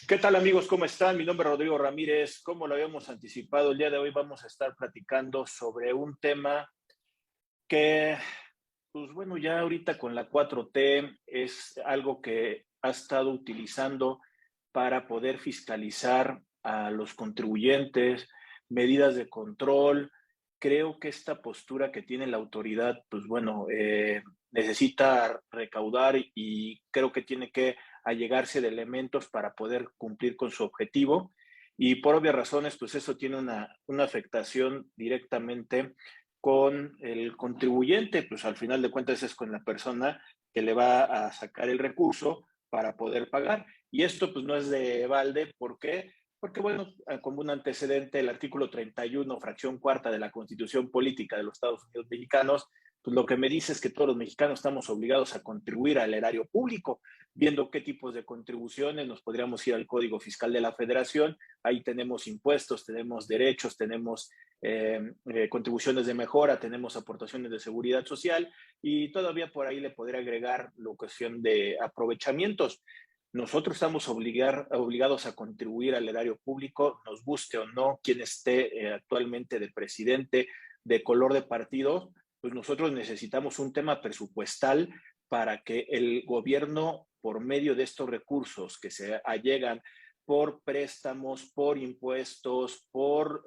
¿Qué tal amigos? ¿Cómo están? Mi nombre es Rodrigo Ramírez. Como lo habíamos anticipado, el día de hoy vamos a estar platicando sobre un tema que, pues bueno, ya ahorita con la 4T es algo que ha estado utilizando para poder fiscalizar a los contribuyentes, medidas de control. Creo que esta postura que tiene la autoridad, pues bueno, necesita recaudar y creo que tiene que allegarse de elementos para poder cumplir con su objetivo. Y por obvias razones, pues eso tiene una afectación directamente con el contribuyente, pues al final de cuentas es con la persona que le va a sacar el recurso para poder pagar. Y esto pues no es de balde, ¿por qué? Porque bueno, como un antecedente, el artículo 31, fracción cuarta de la Constitución Política de los Estados Unidos Mexicanos, pues lo que me dice es que todos los mexicanos estamos obligados a contribuir al erario público, viendo qué tipos de contribuciones, nos podríamos ir al Código Fiscal de la Federación, ahí tenemos impuestos, tenemos derechos, tenemos contribuciones de mejora, tenemos aportaciones de seguridad social y todavía por ahí le podría agregar la cuestión de aprovechamientos. Nosotros estamos obligados a contribuir al erario público, nos guste o no quien esté actualmente de presidente, de color de partido, pues nosotros necesitamos un tema presupuestal para que el gobierno, por medio de estos recursos que se allegan por préstamos, por impuestos, por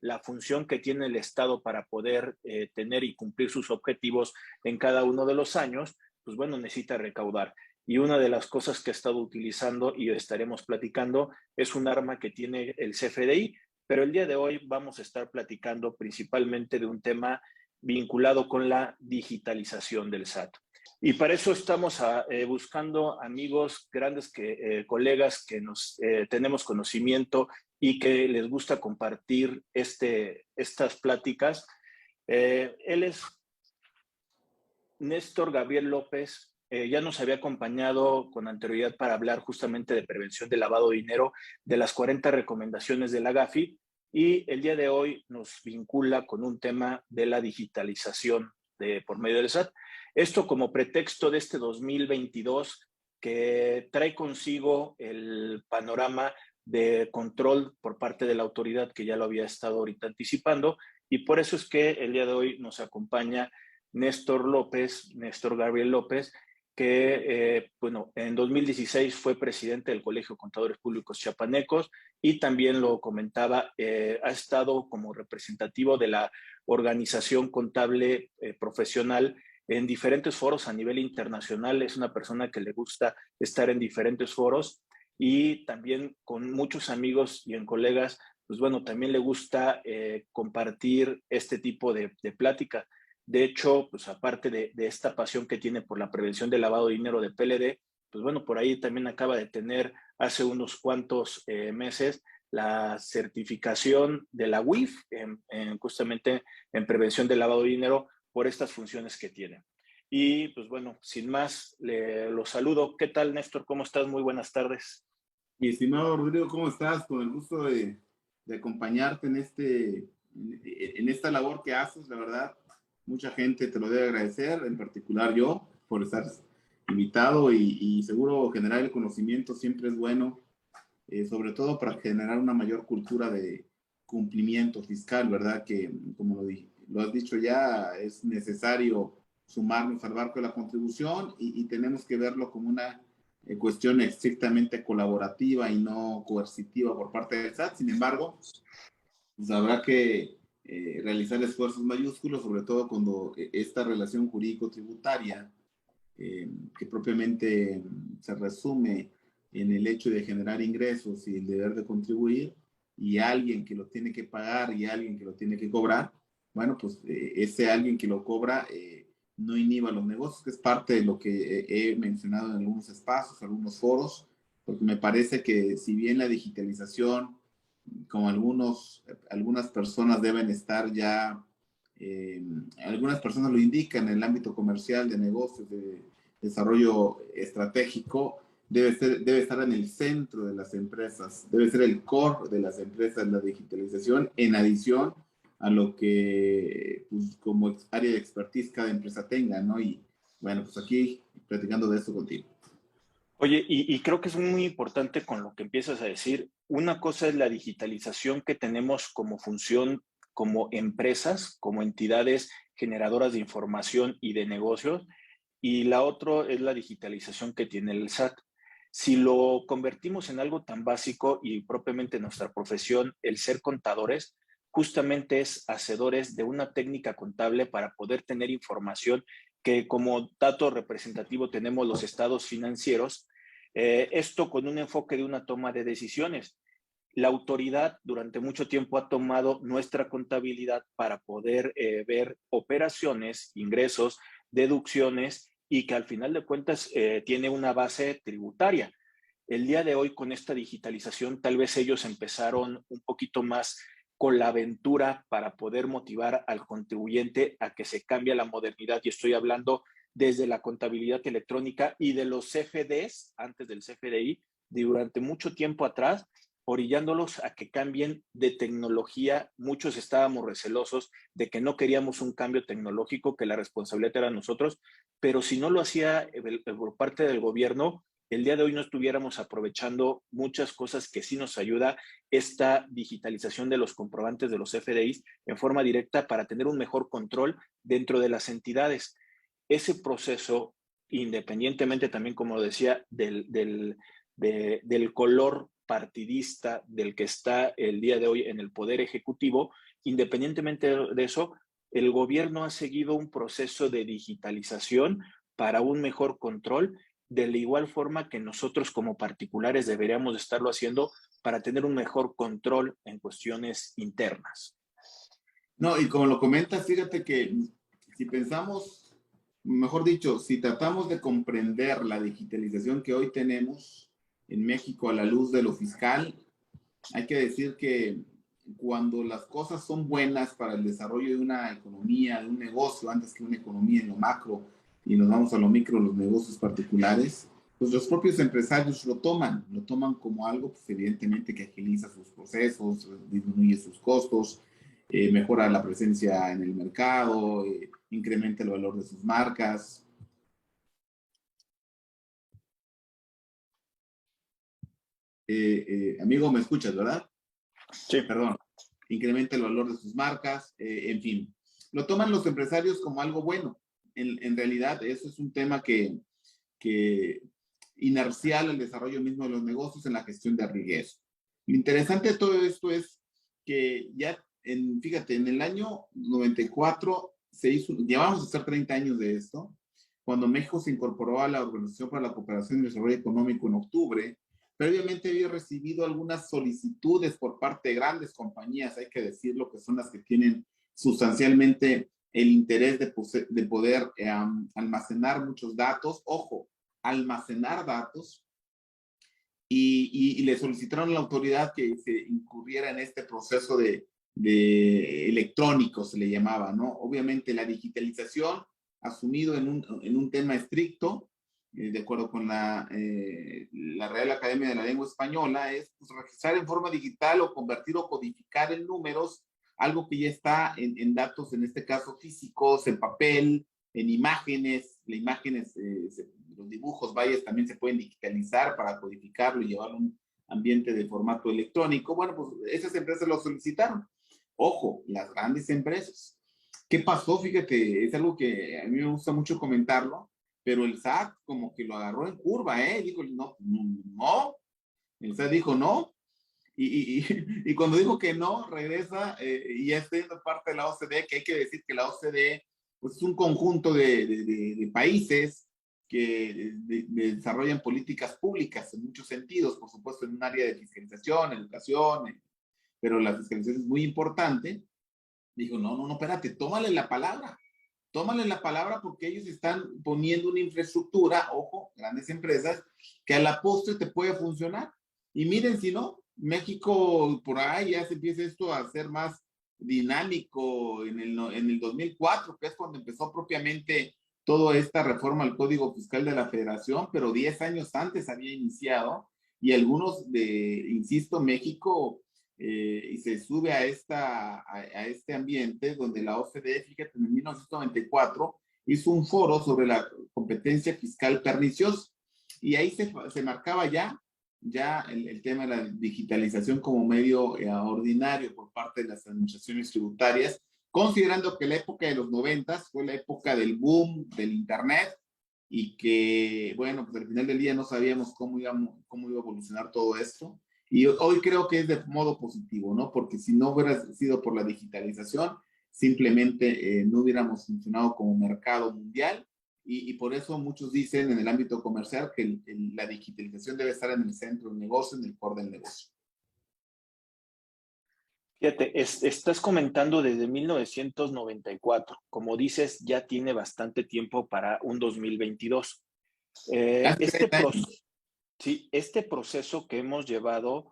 la función que tiene el Estado para poder tener y cumplir sus objetivos en cada uno de los años, pues bueno, necesita recaudar. Y una de las cosas que ha estado utilizando y estaremos platicando es un arma que tiene el CFDI, pero el día de hoy vamos a estar platicando principalmente de un tema vinculado con la digitalización del SAT. Y para eso estamos buscando amigos, grandes colegas que nos tenemos conocimiento y que les gusta compartir estas pláticas. Él es Néstor Gabriel López. Ya nos había acompañado con anterioridad para hablar justamente de prevención de lavado de dinero, de las 40 recomendaciones de la GAFI, y el día de hoy nos vincula con un tema de la digitalización por medio del SAT. Esto como pretexto de este 2022 que trae consigo el panorama de control por parte de la autoridad que ya lo había estado ahorita anticipando, y por eso es que el día de hoy nos acompaña Néstor Gabriel López, que bueno, en 2016 fue presidente del Colegio de Contadores Públicos Chiapanecos y también lo comentaba, ha estado como representativo de la organización contable profesional en diferentes foros a nivel internacional. Es una persona que le gusta estar en diferentes foros y también con muchos amigos y en colegas, pues bueno, también le gusta compartir este tipo de plática. De hecho, pues aparte de esta pasión que tiene por la prevención del lavado de dinero de PLD, pues bueno, por ahí también acaba de tener hace unos cuantos meses la certificación de la UIF justamente en prevención del lavado de dinero por estas funciones que tiene. Y pues bueno, sin más, lo saludo. ¿Qué tal, Néstor? ¿Cómo estás? Muy buenas tardes. Mi estimado Rodrigo, ¿cómo estás? Con el gusto de acompañarte en esta labor que haces, la verdad. Mucha gente te lo debe agradecer, en particular yo, por estar invitado y seguro generar el conocimiento siempre es bueno, sobre todo para generar una mayor cultura de cumplimiento fiscal, ¿verdad? Que, como lo has dicho ya, es necesario sumarnos al barco de la contribución y tenemos que verlo como una cuestión estrictamente colaborativa y no coercitiva por parte del SAT. Sin embargo, pues habrá que realizar esfuerzos mayúsculos, sobre todo cuando esta relación jurídico-tributaria, que propiamente se resume en el hecho de generar ingresos y el deber de contribuir, y alguien que lo tiene que pagar y alguien que lo tiene que cobrar, bueno, pues ese alguien que lo cobra no inhiba los negocios, que es parte de lo que he mencionado en algunos espacios, algunos foros, porque me parece que si bien la digitalización, como algunas personas deben estar ya, algunas personas lo indican en el ámbito comercial, de negocios, de desarrollo estratégico, debe estar en el centro de las empresas, debe ser el core de las empresas, la digitalización, en adición a lo que pues, como área de expertise cada empresa tenga, ¿no? Y bueno, pues aquí platicando de eso contigo. Oye, y creo que es muy importante con lo que empiezas a decir. Una cosa es la digitalización que tenemos como función, como empresas, como entidades generadoras de información y de negocios, y la otra es la digitalización que tiene el SAT. Si lo convertimos en algo tan básico y propiamente nuestra profesión, el ser contadores, justamente es hacedores de una técnica contable para poder tener información que como dato representativo tenemos los estados financieros, esto con un enfoque de una toma de decisiones. La autoridad durante mucho tiempo ha tomado nuestra contabilidad para poder ver operaciones, ingresos, deducciones y que al final de cuentas tiene una base tributaria. El día de hoy con esta digitalización tal vez ellos empezaron un poquito más con la aventura para poder motivar al contribuyente a que se cambie a la modernidad y estoy hablando desde la contabilidad electrónica y de los CFDs antes del CFDI durante mucho tiempo atrás orillándolos a que cambien de tecnología. Muchos estábamos recelosos de que no queríamos un cambio tecnológico, que la responsabilidad era nosotros, pero si no lo hacía por parte del gobierno, el día de hoy no estuviéramos aprovechando muchas cosas que sí nos ayuda esta digitalización de los comprobantes de los FDIs en forma directa para tener un mejor control dentro de las entidades. Ese proceso, independientemente también, como decía, del color partidista del que está el día de hoy en el Poder Ejecutivo, independientemente de eso, el gobierno ha seguido un proceso de digitalización para un mejor control, de la igual forma que nosotros como particulares deberíamos estarlo haciendo para tener un mejor control en cuestiones internas. No, y como lo comentas, fíjate que si pensamos, mejor dicho, si tratamos de comprender la digitalización que hoy tenemos en México a la luz de lo fiscal, hay que decir que cuando las cosas son buenas para el desarrollo de una economía, de un negocio, antes que una economía en lo macro, y nos vamos a lo micro, los negocios particulares, pues los propios empresarios lo toman como algo, pues evidentemente que agiliza sus procesos, disminuye sus costos, mejora la presencia en el mercado, incrementa el valor de sus marcas. Amigo, ¿me escuchas, verdad? Sí. Perdón. Incrementa el valor de sus marcas, en fin. Lo toman los empresarios como algo bueno. En realidad, eso es un tema que inercial al desarrollo mismo de los negocios en la gestión de riesgo. Lo interesante de todo esto es que ya, fíjate, en el año 94 se hizo, llevamos a hacer 30 años de esto, cuando México se incorporó a la Organización para la Cooperación y Desarrollo Económico en octubre. Previamente había recibido algunas solicitudes por parte de grandes compañías, hay que decirlo, que son las que tienen sustancialmente el interés de poder almacenar muchos datos. Ojo, almacenar datos. Y le solicitaron a la autoridad que se incurriera en este proceso de electrónico, se le llamaba, ¿no? Obviamente la digitalización, asumido en un tema estricto, de acuerdo con la Real Academia de la Lengua Española, es pues, registrar en forma digital o convertir o codificar en números algo que ya está en datos, en este caso físicos, en papel, en imágenes. Las imágenes, los dibujos, vallas, también se pueden digitalizar para codificarlo y llevarlo a un ambiente de formato electrónico. Bueno, pues esas empresas lo solicitaron. Ojo, las grandes empresas. ¿Qué pasó? Fíjate, es algo que a mí me gusta mucho comentarlo, pero el SAT como que lo agarró en curva, ¿eh? Dijo, no, no. El SAT dijo no. Y cuando dijo que no, regresa y ya está siendo parte de la OCDE, que hay que decir que la OCDE pues, es un conjunto de países que desarrollan políticas públicas en muchos sentidos, por supuesto en un área de fiscalización, educación, pero la fiscalización es muy importante. Dijo, no, no, no, espérate, tómale la palabra porque ellos están poniendo una infraestructura, ojo, grandes empresas, que a la postre te puede funcionar. Y miren, si no, México por ahí ya se empieza esto a ser más dinámico en el 2004, que es cuando empezó propiamente toda esta reforma al Código Fiscal de la Federación, pero 10 años antes había iniciado y algunos insisto, México y se sube a este ambiente donde la OCDE, fíjate, en 1994 hizo un foro sobre la competencia fiscal perniciosa y ahí se marcaba ya el tema de la digitalización como medio ordinario por parte de las administraciones tributarias, considerando que la época de los 90 fue la época del boom del Internet y que, bueno, pues al final del día no sabíamos cómo iba a evolucionar todo esto. Y hoy creo que es de modo positivo, ¿no? Porque si no hubiera sido por la digitalización, simplemente no hubiéramos funcionado como mercado mundial. Y por eso muchos dicen en el ámbito comercial que la digitalización debe estar en el centro del negocio, en el core del negocio. Fíjate, estás comentando desde 1994. Como dices, ya tiene bastante tiempo para un 2022. Hace Este 30 proceso, años. sí, este proceso que hemos llevado,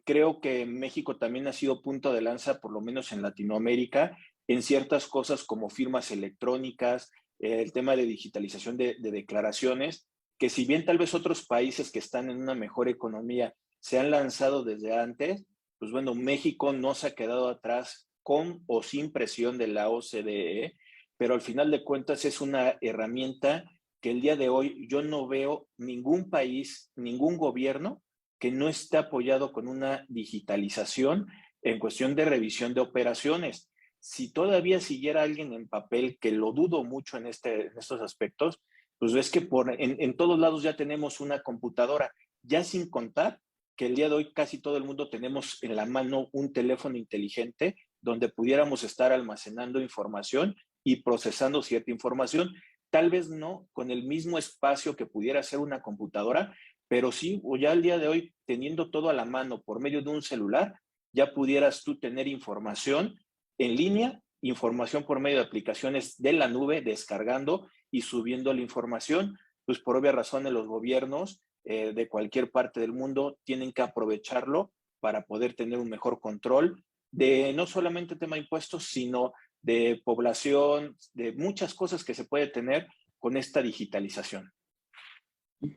creo que México también ha sido punto de lanza, por lo menos en Latinoamérica, en ciertas cosas como firmas electrónicas, el tema de digitalización de declaraciones, que si bien tal vez otros países que están en una mejor economía se han lanzado desde antes, pues bueno, México no se ha quedado atrás con o sin presión de la OCDE, pero al final de cuentas es una herramienta que el día de hoy yo no veo ningún país, ningún gobierno que no esté apoyado con una digitalización en cuestión de revisión de operaciones. Si todavía siguiera alguien en papel, que lo dudo mucho en estos aspectos, pues es que en todos lados ya tenemos una computadora, ya sin contar que el día de hoy casi todo el mundo tenemos en la mano un teléfono inteligente donde pudiéramos estar almacenando información y procesando cierta información, tal vez no con el mismo espacio que pudiera ser una computadora, pero sí, o ya al día de hoy, teniendo todo a la mano por medio de un celular, ya pudieras tú tener información en línea, información por medio de aplicaciones de la nube, descargando y subiendo la información, pues por obvias razones los gobiernos de cualquier parte del mundo tienen que aprovecharlo para poder tener un mejor control de no solamente tema de impuestos, sino de población, de muchas cosas que se puede tener con esta digitalización.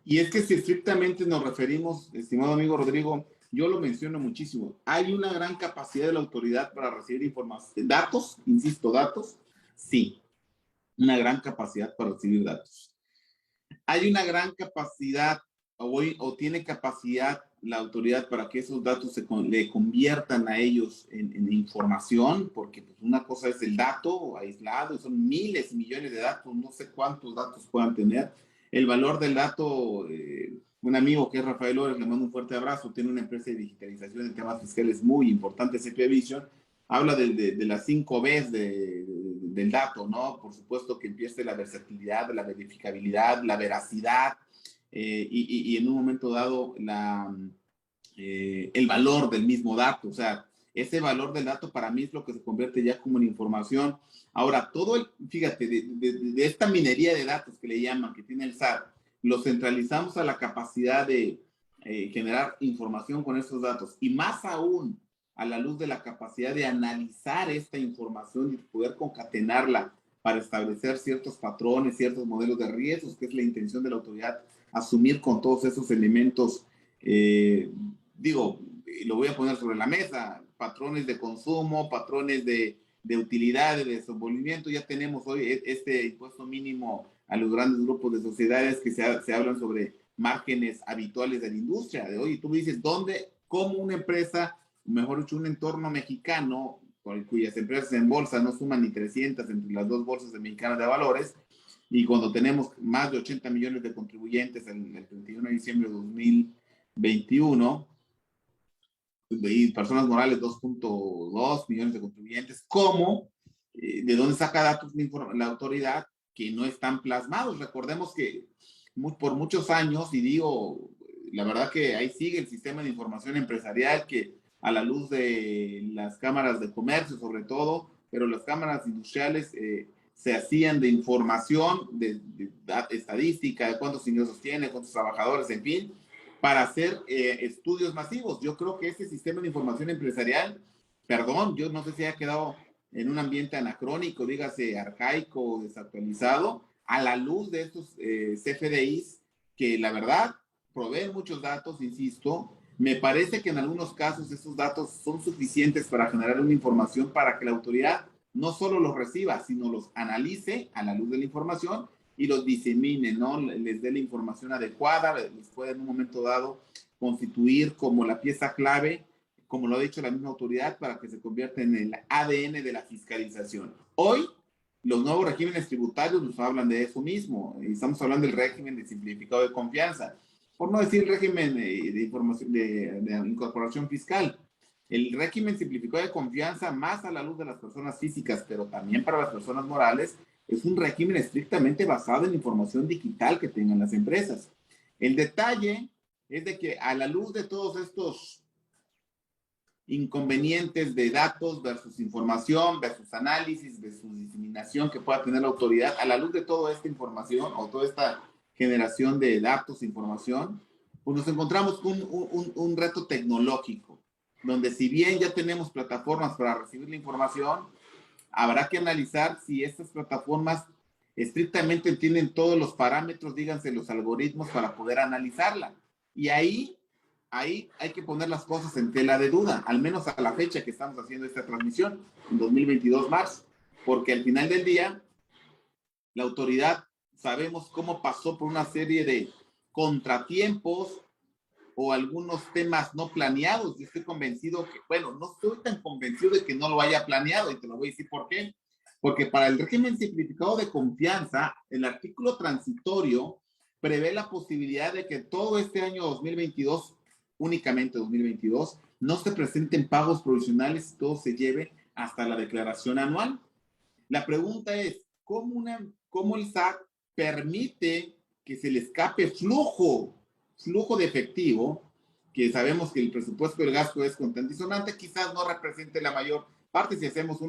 Y es que si estrictamente nos referimos, estimado amigo Rodrigo, yo lo menciono muchísimo, hay una gran capacidad de la autoridad para recibir información, datos, insisto, datos, sí, una gran capacidad para recibir datos. Hay una gran capacidad o tiene capacidad la autoridad para que esos datos le conviertan a ellos en información, porque pues, una cosa es el dato aislado, son miles y millones de datos, no sé cuántos datos puedan tener. El valor del dato, un amigo que es Rafael Lórez, le mando un fuerte abrazo, tiene una empresa de digitalización en temas fiscales muy importante, CP Vision, habla de las 5 Bs del dato, ¿no? Por supuesto que empiece la versatilidad, la verificabilidad, la veracidad, y en un momento dado el valor del mismo dato. O sea, ese valor del dato para mí es lo que se convierte ya como en información. Ahora, fíjate, de esta minería de datos que le llaman, que tiene el SAT, lo centralizamos a la capacidad de generar información con esos datos y más aún a la luz de la capacidad de analizar esta información y poder concatenarla para establecer ciertos patrones, ciertos modelos de riesgos, que es la intención de la autoridad, asumir con todos esos elementos, lo voy a poner sobre la mesa, patrones de consumo, patrones de utilidades, de desenvolvimiento. Ya tenemos hoy este impuesto mínimo a los grandes grupos de sociedades que se hablan sobre márgenes habituales de la industria de hoy. Tú me dices, cómo una empresa, mejor dicho, un entorno mexicano, cuyas empresas en bolsa no suman ni 300 entre las dos bolsas mexicanas de valores, y cuando tenemos más de 80 millones de contribuyentes el 31 de diciembre de 2021, y personas morales 2.2 millones de contribuyentes, ¿cómo? ¿De dónde saca datos la autoridad que no están plasmados? Recordemos que por muchos años, y digo, la verdad que ahí sigue el sistema de información empresarial que a la luz de las cámaras de comercio sobre todo, pero las cámaras industriales se hacían de información, de estadística, de cuántos ingresos tiene, cuántos trabajadores, en fin, para hacer estudios masivos. Yo creo que este sistema de información empresarial, perdón, yo no sé si ha quedado en un ambiente anacrónico, dígase arcaico, desactualizado, a la luz de estos CFDIs, que la verdad proveen muchos datos, insisto. Me parece que en algunos casos esos datos son suficientes para generar una información para que la autoridad no solo los reciba, sino los analice a la luz de la información y los disemine, ¿no? Les dé la información adecuada, les puede en un momento dado constituir como la pieza clave, como lo ha dicho la misma autoridad, para que se convierta en el ADN de la fiscalización. Hoy, los nuevos regímenes tributarios nos hablan de eso mismo, y estamos hablando del régimen de simplificado de confianza, por no decir régimen de información de incorporación fiscal. El régimen simplificado de confianza, más a la luz de las personas físicas, pero también para las personas morales, es un régimen estrictamente basado en información digital que tengan las empresas. El detalle es de que a la luz de todos estos inconvenientes de datos versus información, versus análisis, versus diseminación que pueda tener la autoridad, a la luz de toda esta información o toda esta generación de datos e información, pues nos encontramos con un reto tecnológico, donde si bien ya tenemos plataformas para recibir la información, habrá que analizar si estas plataformas estrictamente tienen todos los parámetros, díganse los algoritmos, para poder analizarla. Y ahí hay que poner las cosas en tela de duda, al menos a la fecha que estamos haciendo esta transmisión, en 2022 marzo, porque al final del día, la autoridad sabemos cómo pasó por una serie de contratiempos o algunos temas no planeados. Yo estoy convencido que, bueno, no estoy tan convencido de que no lo haya planeado, y te lo voy a decir por qué. Porque para el régimen simplificado de confianza, el artículo transitorio prevé la posibilidad de que todo este año 2022, únicamente 2022, no se presenten pagos provisionales y todo se lleve hasta la declaración anual. La pregunta es, ¿cómo el SAT permite que se le escape flujo de efectivo, que sabemos que el presupuesto del gasto es constante y sonante, quizás no represente la mayor parte? Si hacemos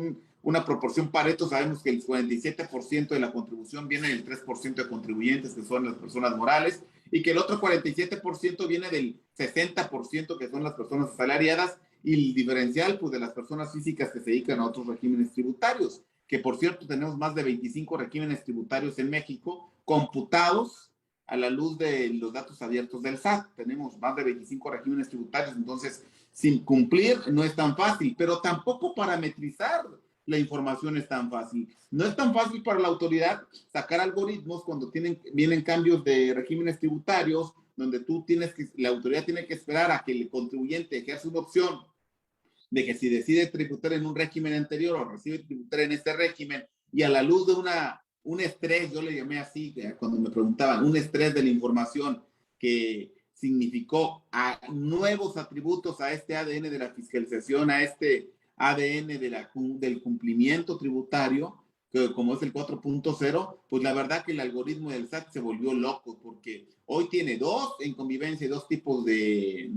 una proporción Pareto, sabemos que el 47% de la contribución viene del 3% de contribuyentes, que son las personas morales, y que el otro 47% viene del 60%, que son las personas asalariadas, y el diferencial, pues, de las personas físicas que se dedican a otros regímenes tributarios, que por cierto tenemos más de 25 regímenes tributarios en México, computados a la luz de los datos abiertos del SAT. Tenemos más de 25 regímenes tributarios, entonces sin cumplir no es tan fácil, pero tampoco parametrizar la información es tan fácil. No es tan fácil para la autoridad sacar algoritmos cuando vienen cambios de regímenes tributarios, donde la autoridad tiene que esperar a que el contribuyente ejerza una opción de que si decide tributar en un régimen anterior o recibe tributar en este régimen, y a la luz de un estrés, yo le llamé así cuando me preguntaban, un estrés de la información que significó a nuevos atributos a este ADN de la fiscalización, a este ADN del cumplimiento tributario, que como es el 4.0, pues la verdad que el algoritmo del SAT se volvió loco, porque hoy tiene en convivencia dos tipos de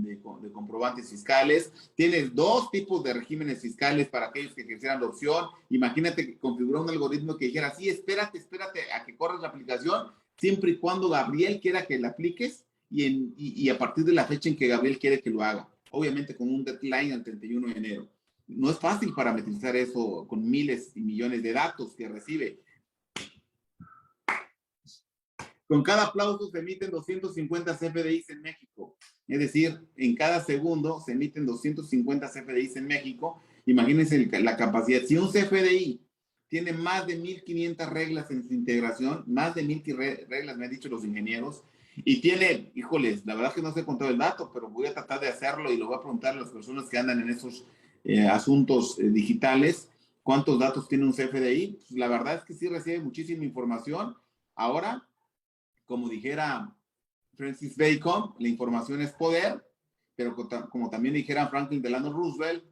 comprobantes fiscales, tienes dos tipos de regímenes fiscales para aquellos que quisieran la opción. Imagínate que configuró un algoritmo que dijera, sí, espérate a que corras la aplicación, siempre y cuando Gabriel quiera que la apliques, y a partir de la fecha en que Gabriel quiere que lo haga, obviamente con un deadline al 31 de enero. No es fácil parametrizar eso con miles y millones de datos que recibe. Con cada aplauso se emiten 250 CFDIs en México. Es decir, en cada segundo se emiten 250 CFDIs en México. Imagínense la capacidad. Si un CFDI tiene más de 1,500 reglas en su integración, más de 1,000 reglas, me han dicho los ingenieros, y tiene, híjoles, la verdad es que no sé contar el dato, pero voy a tratar de hacerlo y lo voy a preguntar a las personas que andan en esos asuntos digitales, ¿cuántos datos tiene un CFDI? Pues la verdad es que sí recibe muchísima información. Ahora, como dijera Francis Bacon, la información es poder, pero como también dijera Franklin Delano Roosevelt,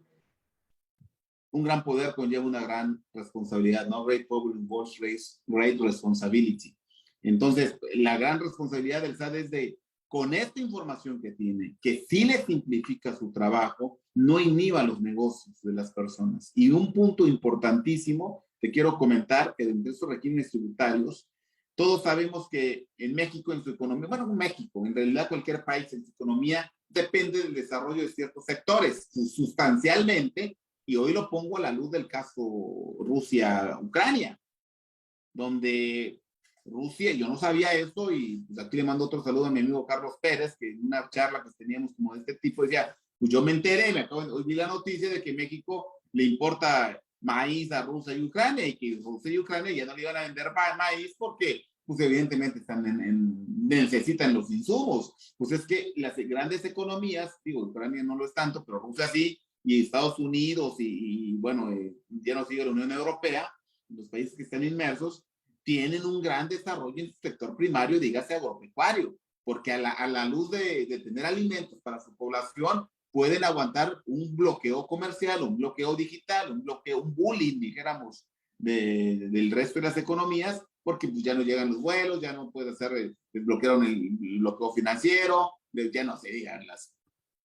un gran poder conlleva una gran responsabilidad, ¿no? Great power involves great responsibility. Entonces, la gran responsabilidad del SAT es de, con esta información que tiene, que sí le simplifica su trabajo, no inhiba los negocios de las personas. Y un punto importantísimo, te quiero comentar que dentro de estos regímenes tributarios, todos sabemos que en México, en su economía, bueno, México, en realidad cualquier país en su economía, depende del desarrollo de ciertos sectores, sustancialmente, y hoy lo pongo a la luz del caso Rusia-Ucrania, donde Rusia, yo no sabía esto, y pues aquí le mando otro saludo a mi amigo Carlos Pérez, que en una charla que teníamos como de este tipo decía, pues yo me enteré, hoy vi la noticia de que México le importa maíz a Rusia y Ucrania, y que Rusia y Ucrania ya no le iban a vender maíz porque pues evidentemente necesitan los insumos. Pues es que las grandes economías, digo, Ucrania no lo es tanto, pero Rusia sí, y Estados Unidos bueno, ya no sigue la Unión Europea, los países que están inmersos, tienen un gran desarrollo en su sector primario, dígase agropecuario, porque a la luz de tener alimentos para su población, pueden aguantar un bloqueo comercial, un bloqueo digital, un bullying, dijéramos, del resto de las economías, porque pues, ya no llegan los vuelos, ya no puede hacer, bloquearon el bloqueo financiero, ya no se digan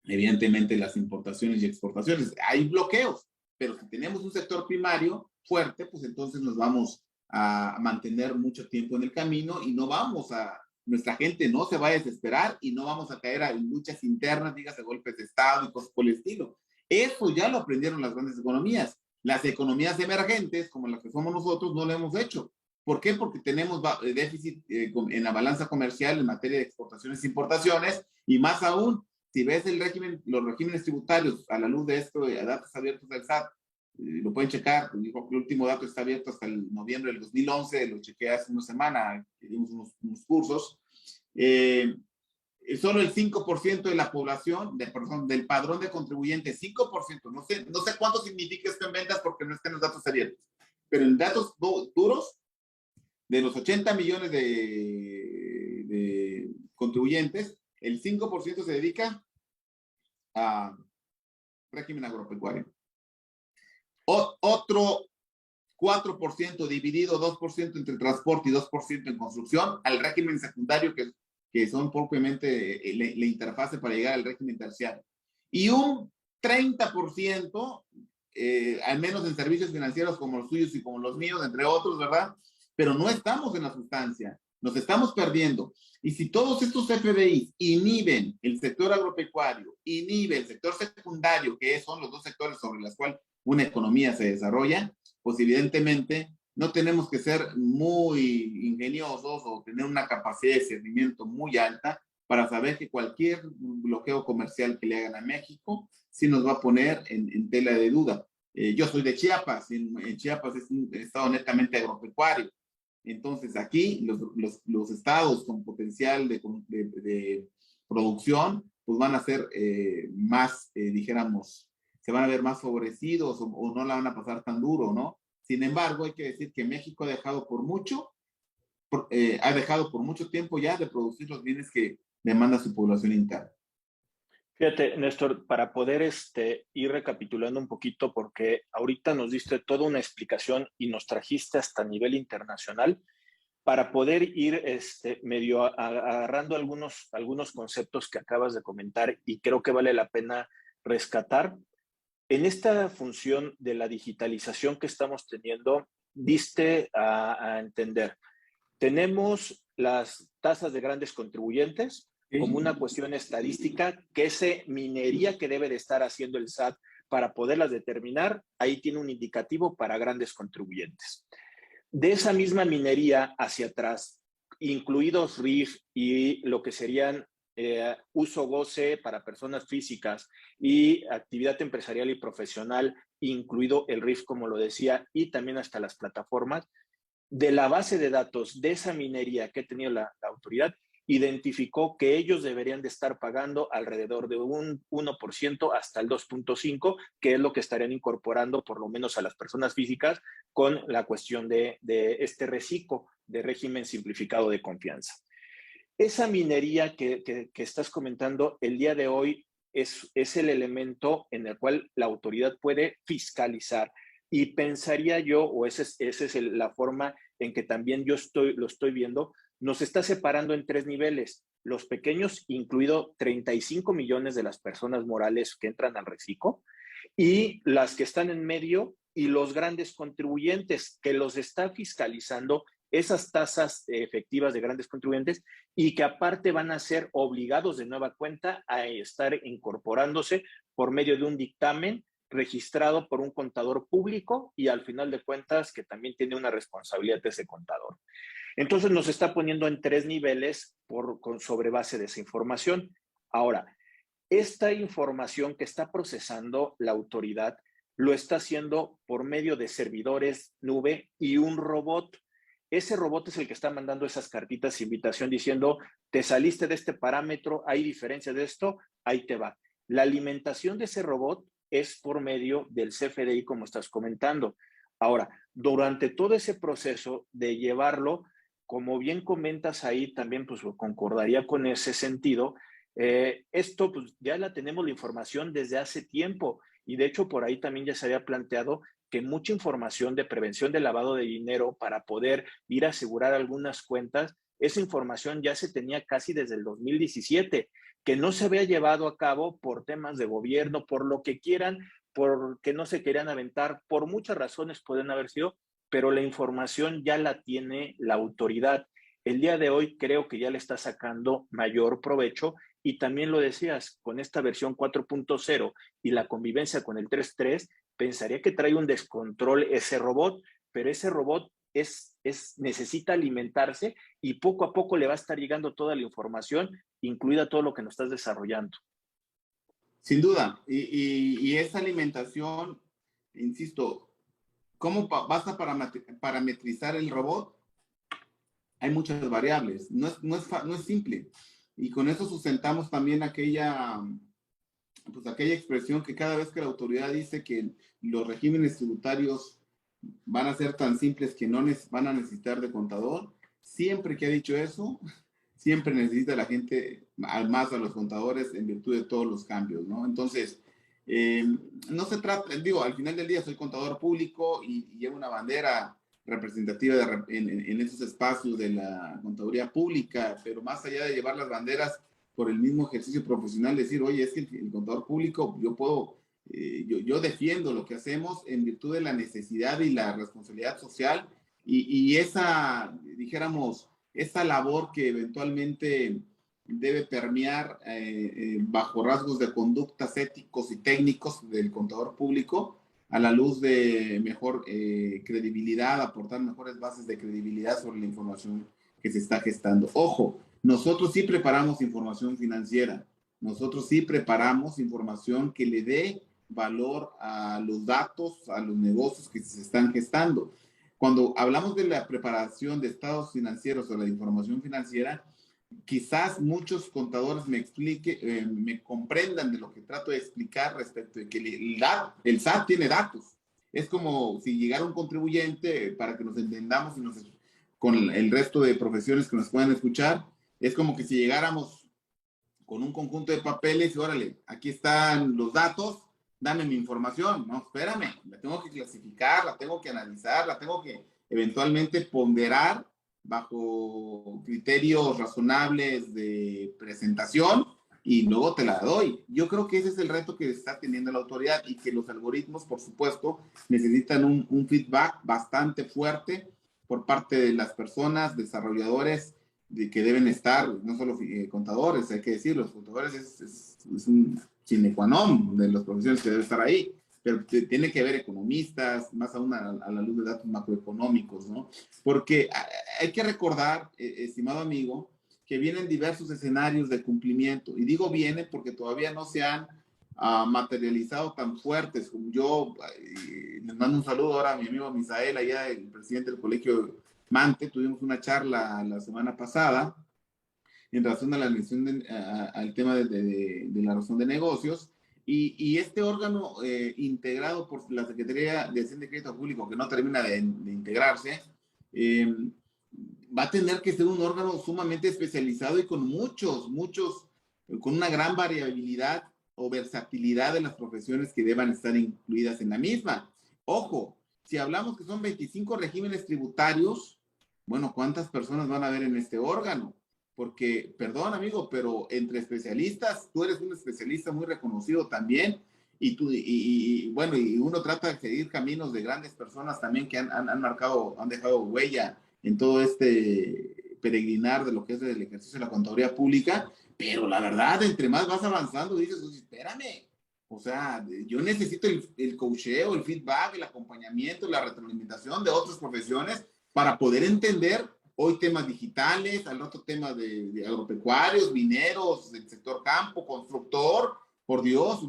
evidentemente las importaciones y exportaciones. Hay bloqueos, pero si tenemos un sector primario fuerte, pues entonces nos vamos a mantener mucho tiempo en el camino y no vamos a, nuestra gente no se va a desesperar y no vamos a caer en luchas internas, dígase golpes de Estado y cosas por el estilo. Eso ya lo aprendieron las grandes economías. Las economías emergentes, como las que somos nosotros, no lo hemos hecho. ¿Por qué? Porque tenemos déficit en la balanza comercial en materia de exportaciones e importaciones, y más aún, si ves los regímenes tributarios a la luz de esto, a datos abiertos del SAT, lo pueden checar, el último dato está abierto hasta el noviembre del 2011, lo chequeé hace una semana, dimos unos cursos, solo el 5% de la población, del padrón de contribuyentes, 5%, no sé cuánto significa esto en ventas porque no están los datos abiertos, pero en datos duros, de los 80 millones de contribuyentes, el 5% se dedica a régimen agropecuario. Otro 4% dividido, 2% entre transporte y 2% en construcción, al régimen secundario, que son propiamente la interfase para llegar al régimen terciario. Y un 30%, al menos en servicios financieros como los suyos y como los míos, entre otros, ¿verdad? Pero no estamos en la sustancia, nos estamos perdiendo. Y si todos estos FDIs inhiben el sector agropecuario, inhiben el sector secundario, que son los dos sectores sobre los cuales una economía se desarrolla, pues evidentemente no tenemos que ser muy ingeniosos o tener una capacidad de discernimiento muy alta para saber que cualquier bloqueo comercial que le hagan a México sí nos va a poner en tela de duda. Yo soy de Chiapas, y en Chiapas es un estado netamente agropecuario. Entonces aquí los estados con potencial de producción pues van a ser más, dijéramos, se van a ver más favorecidos o no la van a pasar tan duro, ¿no? Sin embargo, hay que decir que México ha dejado por mucho tiempo ya de producir los bienes que demanda su población interna. Fíjate, Néstor, para poder ir recapitulando un poquito, porque ahorita nos diste toda una explicación y nos trajiste hasta nivel internacional, para poder ir medio agarrando algunos conceptos que acabas de comentar y creo que vale la pena rescatar. En esta función de la digitalización que estamos teniendo, diste a entender, tenemos las tasas de grandes contribuyentes como una cuestión estadística, que esa minería que debe de estar haciendo el SAT para poderlas determinar, ahí tiene un indicativo para grandes contribuyentes. De esa misma minería hacia atrás, incluidos RIF y lo que serían uso-goce para personas físicas y actividad empresarial y profesional, incluido el RIF, como lo decía, y también hasta las plataformas, de la base de datos de esa minería que ha tenido la autoridad, identificó que ellos deberían de estar pagando alrededor de un 1% hasta el 2.5%, que es lo que estarían incorporando por lo menos a las personas físicas con la cuestión de este reciclo de régimen simplificado de confianza. Esa minería que estás comentando el día de hoy es el elemento en el cual la autoridad puede fiscalizar. Y pensaría yo, o esa es la forma en que también yo lo estoy viendo, nos está separando en tres niveles. Los pequeños, incluido 35 millones de las personas morales que entran al reciclo, y las que están en medio, y los grandes contribuyentes, que los está fiscalizando esas tasas efectivas de grandes contribuyentes y que aparte van a ser obligados de nueva cuenta a estar incorporándose por medio de un dictamen registrado por un contador público y al final de cuentas que también tiene una responsabilidad de ese contador. Entonces nos está poniendo en tres niveles sobre base de esa información. Ahora, esta información que está procesando la autoridad lo está haciendo por medio de servidores nube y un robot. ese robot es el que está mandando esas cartitas de invitación diciendo, te saliste de este parámetro, hay diferencia de esto, ahí te va. La alimentación de ese robot es por medio del CFDI, como estás comentando. Ahora, durante todo ese proceso de llevarlo, como bien comentas ahí, también pues concordaría con ese sentido, esto pues ya la tenemos la información desde hace tiempo y de hecho por ahí también ya se había planteado que mucha información de prevención de lavado de dinero para poder ir a asegurar algunas cuentas, esa información ya se tenía casi desde el 2017, que no se había llevado a cabo por temas de gobierno, por lo que quieran, porque no se querían aventar, por muchas razones pueden haber sido, pero la información ya la tiene la autoridad. El día de hoy creo que ya le está sacando mayor provecho y también lo decías, con esta versión 4.0 y la convivencia con el 3.3, pensaría que trae un descontrol ese robot, pero ese robot necesita alimentarse y poco a poco le va a estar llegando toda la información, incluida todo lo que nos estás desarrollando. Sin duda, y esa alimentación, insisto, ¿cómo vas a parametrizar el robot? Hay muchas variables, no es simple. Y con eso sustentamos también pues aquella expresión que cada vez que la autoridad dice que los regímenes tributarios van a ser tan simples que no van a necesitar de contador, siempre que ha dicho eso, siempre necesita la gente, más a los contadores, en virtud de todos los cambios, ¿no? Entonces, no se trata, digo, al final del día soy contador público y llevo una bandera representativa en esos espacios de la contaduría pública, pero más allá de llevar las banderas por el mismo ejercicio profesional, decir, oye, es que el contador público, yo defiendo lo que hacemos en virtud de la necesidad y la responsabilidad social y esa, dijéramos, esa labor que eventualmente debe permear bajo rasgos de conductas éticos y técnicos del contador público a la luz de mejor credibilidad, aportar mejores bases de credibilidad sobre la información que se está gestando. Ojo, nosotros sí preparamos información financiera, nosotros sí preparamos información que le dé valor a los datos, a los negocios que se están gestando. Cuando hablamos de la preparación de estados financieros o la información financiera, quizás muchos contadores me comprendan de lo que trato de explicar respecto de que el SAT tiene datos. Es como si llegara un contribuyente, para que nos entendamos con el resto de profesiones que nos puedan escuchar, es como que si llegáramos con un conjunto de papeles y órale, aquí están los datos, dame mi información. No, espérame, la tengo que clasificar, la tengo que analizar, la tengo que eventualmente ponderar bajo criterios razonables de presentación y luego te la doy. Yo creo que ese es el reto que está teniendo la autoridad y que los algoritmos, por supuesto, necesitan un feedback bastante fuerte por parte de las personas, desarrolladores, de que deben estar, no solo contadores, hay que decir, los contadores es un sine qua non de las profesiones que deben estar ahí, pero tiene que haber economistas, más aún a la luz de datos macroeconómicos, ¿no? Porque hay que recordar, estimado amigo, que vienen diversos escenarios de cumplimiento, y digo vienen porque todavía no se han materializado tan fuertes como yo. Les mando un saludo ahora a mi amigo Misael, allá el presidente del colegio Mante. Tuvimos una charla la semana pasada en razón a la elección al tema de la razón de negocios, y este órgano integrado por la Secretaría de Hacienda y Crédito Público, que no termina de integrarse, va a tener que ser un órgano sumamente especializado y con con una gran variabilidad o versatilidad de las profesiones que deban estar incluidas en la misma. Ojo, si hablamos que son 25 regímenes tributarios, bueno, ¿cuántas personas van a haber en este órgano? Porque, perdón amigo, pero entre especialistas, tú eres un especialista muy reconocido también, bueno, y uno trata de seguir caminos de grandes personas también que han dejado huella en todo este peregrinar de lo que es el ejercicio de la contaduría pública, pero la verdad, entre más vas avanzando, dices, espérame, o sea, yo necesito el coacheo, el feedback, el acompañamiento, la retroalimentación de otras profesiones para poder entender hoy temas digitales, al otro tema de agropecuarios, mineros, del sector campo, constructor. Por Dios,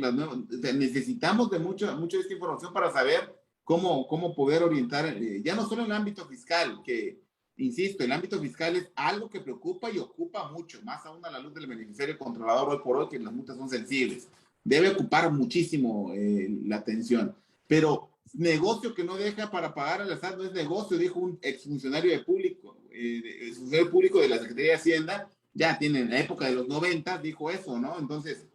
necesitamos de mucha de esta información para saber cómo poder orientar, ya no solo en el ámbito fiscal, que insisto, el ámbito fiscal es algo que preocupa y ocupa mucho, más aún a la luz del beneficiario controlador hoy por hoy, que las multas son sensibles. Debe ocupar muchísimo la atención. Pero negocio que no deja para pagar al SAT no es negocio, dijo un exfuncionario público de la Secretaría de Hacienda, ya tiene en la época de los 90, dijo eso, ¿no? Entonces,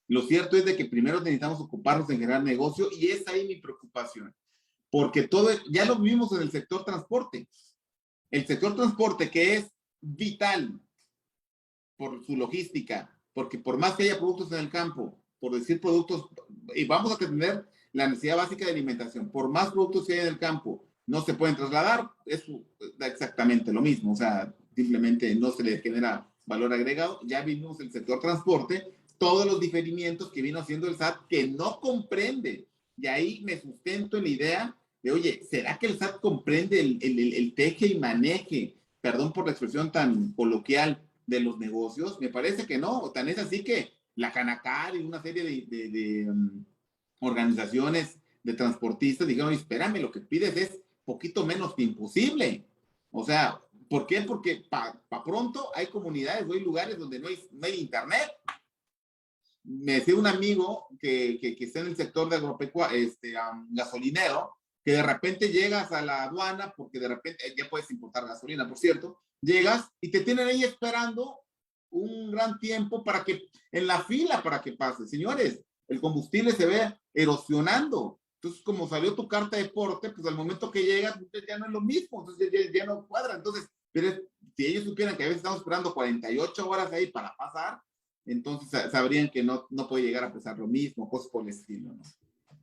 lo cierto es de que primero necesitamos ocuparnos en generar negocio y es ahí mi preocupación, porque todo, ya lo vimos en el sector transporte. El sector transporte, que es vital por su logística, porque por más que haya productos en el campo, por decir productos, y vamos a tener la necesidad básica de alimentación, por más productos que hay en el campo, no se pueden trasladar, es exactamente lo mismo, o sea, simplemente no se le genera valor agregado. Ya vimos el sector transporte, todos los diferimientos que vino haciendo el SAT que no comprende, y ahí me sustento en la idea de, oye, ¿será que el SAT comprende el teje y maneje, perdón por la expresión tan coloquial, de los negocios? Me parece que no, tan es así que la Canacar y una serie de organizaciones de transportistas dijeron, espérame, lo que pides es poquito menos que imposible. O sea, ¿por qué? Porque para pronto hay comunidades o hay lugares donde no hay internet. Me decía un amigo que está en el sector de gasolinero, que de repente llegas a la aduana, porque de repente ya puedes importar gasolina, por cierto, llegas y te tienen ahí esperando un gran tiempo para que, en la fila para que pase. Señores, el combustible se ve erosionando. Entonces, como salió tu carta de porte, pues al momento que llegas, ya no es lo mismo, entonces ya no cuadra. Entonces, pero si ellos supieran que a veces estamos esperando 48 horas ahí para pasar, entonces sabrían que no puede llegar a pesar lo mismo, cosas por el estilo, ¿no?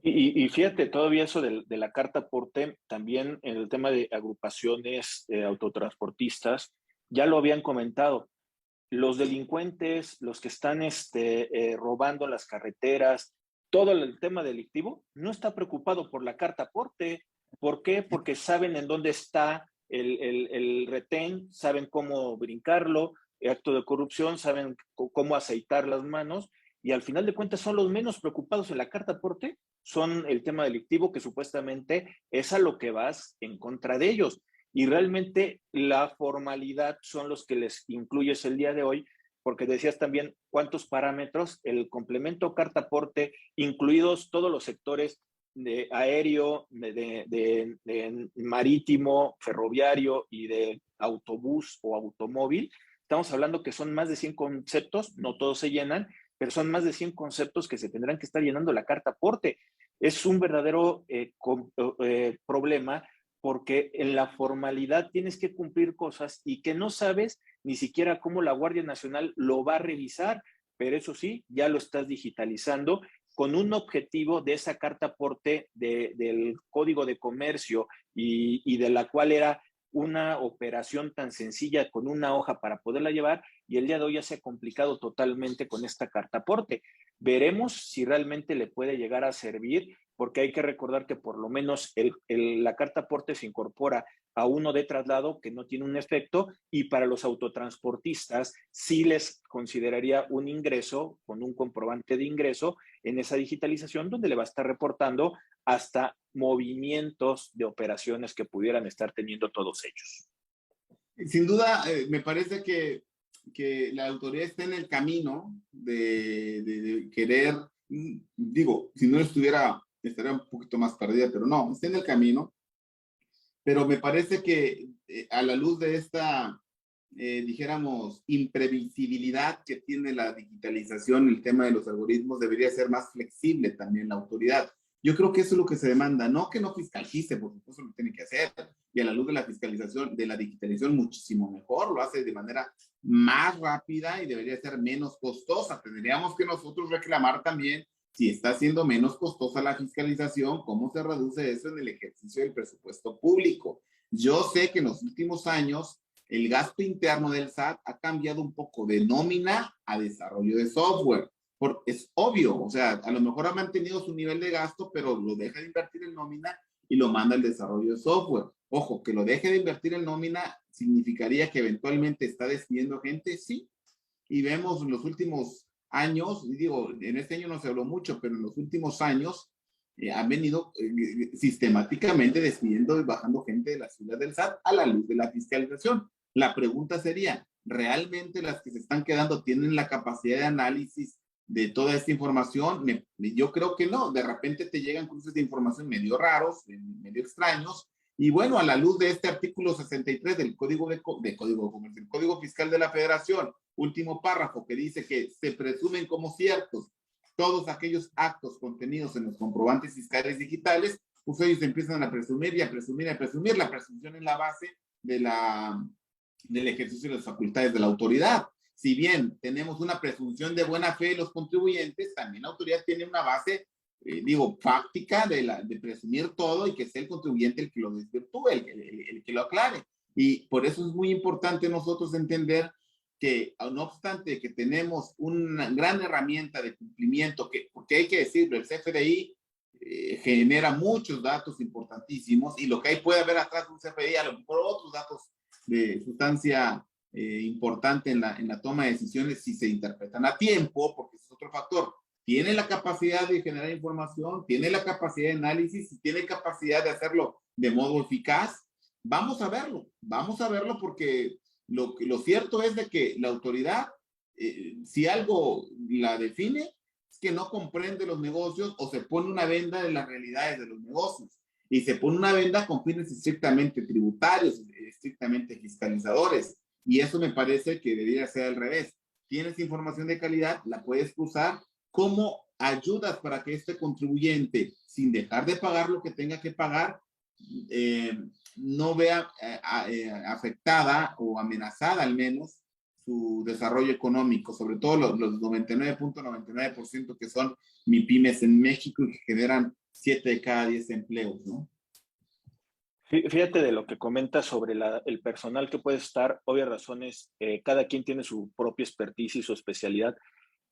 Y fíjate, todavía eso de la carta aporte, también en el tema de agrupaciones autotransportistas, ya lo habían comentado. Los delincuentes, los que están robando las carreteras, todo el tema delictivo, no está preocupado por la carta aporte. ¿Por qué? Porque saben en dónde está el retén, saben cómo brincarlo, acto de corrupción, saben cómo aceitar las manos, y al final de cuentas son los menos preocupados en la carta aporte, son el tema delictivo, que supuestamente es a lo que vas en contra de ellos. Y realmente la formalidad son los que les incluyes el día de hoy, porque decías también cuántos parámetros, el complemento carta aporte, incluidos todos los sectores de aéreo, de marítimo, ferroviario y de autobús o automóvil. Estamos hablando que son más de 100 conceptos, no todos se llenan, pero son más de 100 conceptos que se tendrán que estar llenando la carta aporte. Es un verdadero problema, porque en la formalidad tienes que cumplir cosas y que no sabes ni siquiera cómo la Guardia Nacional lo va a revisar, pero eso sí, ya lo estás digitalizando con un objetivo de esa carta aporte del Código de Comercio y de la cual era una operación tan sencilla con una hoja para poderla llevar, y el día de hoy ya se ha complicado totalmente con esta carta aporte. Veremos si realmente le puede llegar a servir, porque hay que recordar que por lo menos la carta aporte se incorpora a uno de traslado que no tiene un efecto, y para los autotransportistas sí les consideraría un ingreso con un comprobante de ingreso en esa digitalización, donde le va a estar reportando hasta movimientos de operaciones que pudieran estar teniendo todos ellos. Sin duda, me parece que la autoridad está en el camino de querer, digo, si no estuviera, estaría un poquito más perdida, pero no, está en el camino. Pero me parece que a la luz de esta, dijéramos, imprevisibilidad que tiene la digitalización, el tema de los algoritmos, debería ser más flexible también la autoridad. Yo creo que eso es lo que se demanda, no que no fiscalice, por supuesto lo tiene que hacer, y a la luz de la fiscalización, de la digitalización, muchísimo mejor, lo hace de manera más rápida y debería ser menos costosa. Tendríamos que nosotros reclamar también, si está siendo menos costosa la fiscalización, ¿cómo se reduce eso en el ejercicio del presupuesto público? Yo sé que en los últimos años el gasto interno del SAT ha cambiado un poco de nómina a desarrollo de software. Es obvio, o sea, a lo mejor ha mantenido su nivel de gasto, pero lo deja de invertir en nómina y lo manda al desarrollo de software. Ojo, que lo deje de invertir en nómina significaría que eventualmente está despidiendo gente, sí. Y vemos en los últimos años, y digo, en este año no se habló mucho, pero en los últimos años, han venido sistemáticamente despidiendo y bajando gente de las filas del SAT a la luz de la fiscalización. La pregunta sería, ¿realmente las que se están quedando tienen la capacidad de análisis de toda esta información? Yo creo que no. De repente te llegan cruces de información medio raros, medio extraños, y bueno, a la luz de este artículo 63 del Código del Código Fiscal de la Federación, último párrafo que dice que se presumen como ciertos todos aquellos actos contenidos en los comprobantes fiscales digitales, pues ellos empiezan a presumir y a presumir y a presumir. La presunción es la base del ejercicio de las facultades de la autoridad. Si bien tenemos una presunción de buena fe de los contribuyentes, también la autoridad tiene una base, fáctica de presumir todo y que sea el contribuyente el que lo desvirtúe, el que lo aclare. Y por eso es muy importante nosotros entender que, no obstante que tenemos una gran herramienta de cumplimiento, porque hay que decirlo, el CFDI genera muchos datos importantísimos, y lo que hay puede haber atrás de un CFDI, a lo mejor otros datos de sustancia importante en la toma de decisiones si se interpretan a tiempo, porque es otro factor. Tiene la capacidad de generar información, tiene la capacidad de análisis y tiene capacidad de hacerlo de modo eficaz. Vamos a verlo porque lo cierto es de que la autoridad, si algo la define, es que no comprende los negocios o se pone una venda de las realidades de los negocios. Y se pone una venda con fines estrictamente tributarios, estrictamente fiscalizadores. Y eso me parece que debería ser al revés. Tienes información de calidad, la puedes usar como ayudas para que este contribuyente, sin dejar de pagar lo que tenga que pagar, no vea afectada o amenazada al menos su desarrollo económico, sobre todo los 99.99% que son MIPYMES en México y que generan 7 de cada 10 empleos, ¿no? Fíjate de lo que comentas sobre el personal que puede estar, obvias razones, cada quien tiene su propia expertise y su especialidad,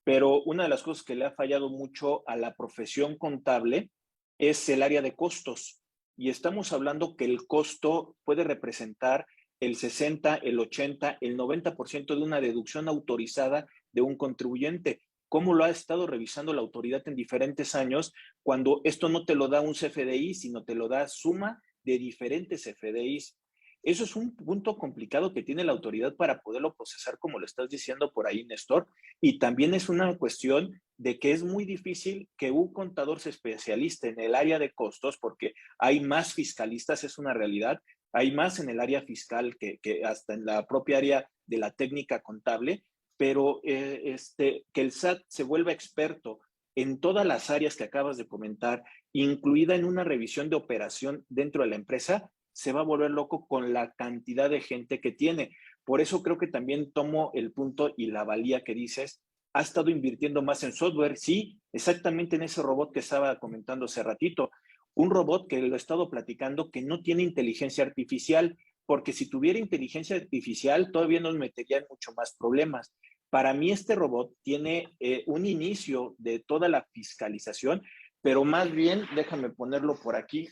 pero una de las cosas que le ha fallado mucho a la profesión contable es el área de costos. Y estamos hablando que el costo puede representar el 60, el 80, el 90% de una deducción autorizada de un contribuyente. ¿Cómo lo ha estado revisando la autoridad en diferentes años cuando esto no te lo da un CFDI, sino te lo da suma de diferentes CFDIs? Eso es un punto complicado que tiene la autoridad para poderlo procesar, como lo estás diciendo por ahí, Néstor. Y también es una cuestión de que es muy difícil que un contador se especialice en el área de costos, porque hay más fiscalistas, es una realidad. Hay más en el área fiscal que hasta en la propia área de la técnica contable, pero que el SAT se vuelva experto en todas las áreas que acabas de comentar, incluida en una revisión de operación dentro de la empresa, se va a volver loco con la cantidad de gente que tiene. Por eso creo que también tomo el punto y la valía que dices. Ha estado invirtiendo más en software, sí, exactamente en ese robot que estaba comentando hace ratito. Un robot que lo he estado platicando que no tiene inteligencia artificial, porque si tuviera inteligencia artificial todavía nos metería en mucho más problemas. Para mí este robot tiene un inicio de toda la fiscalización, pero más bien, déjame ponerlo por aquí,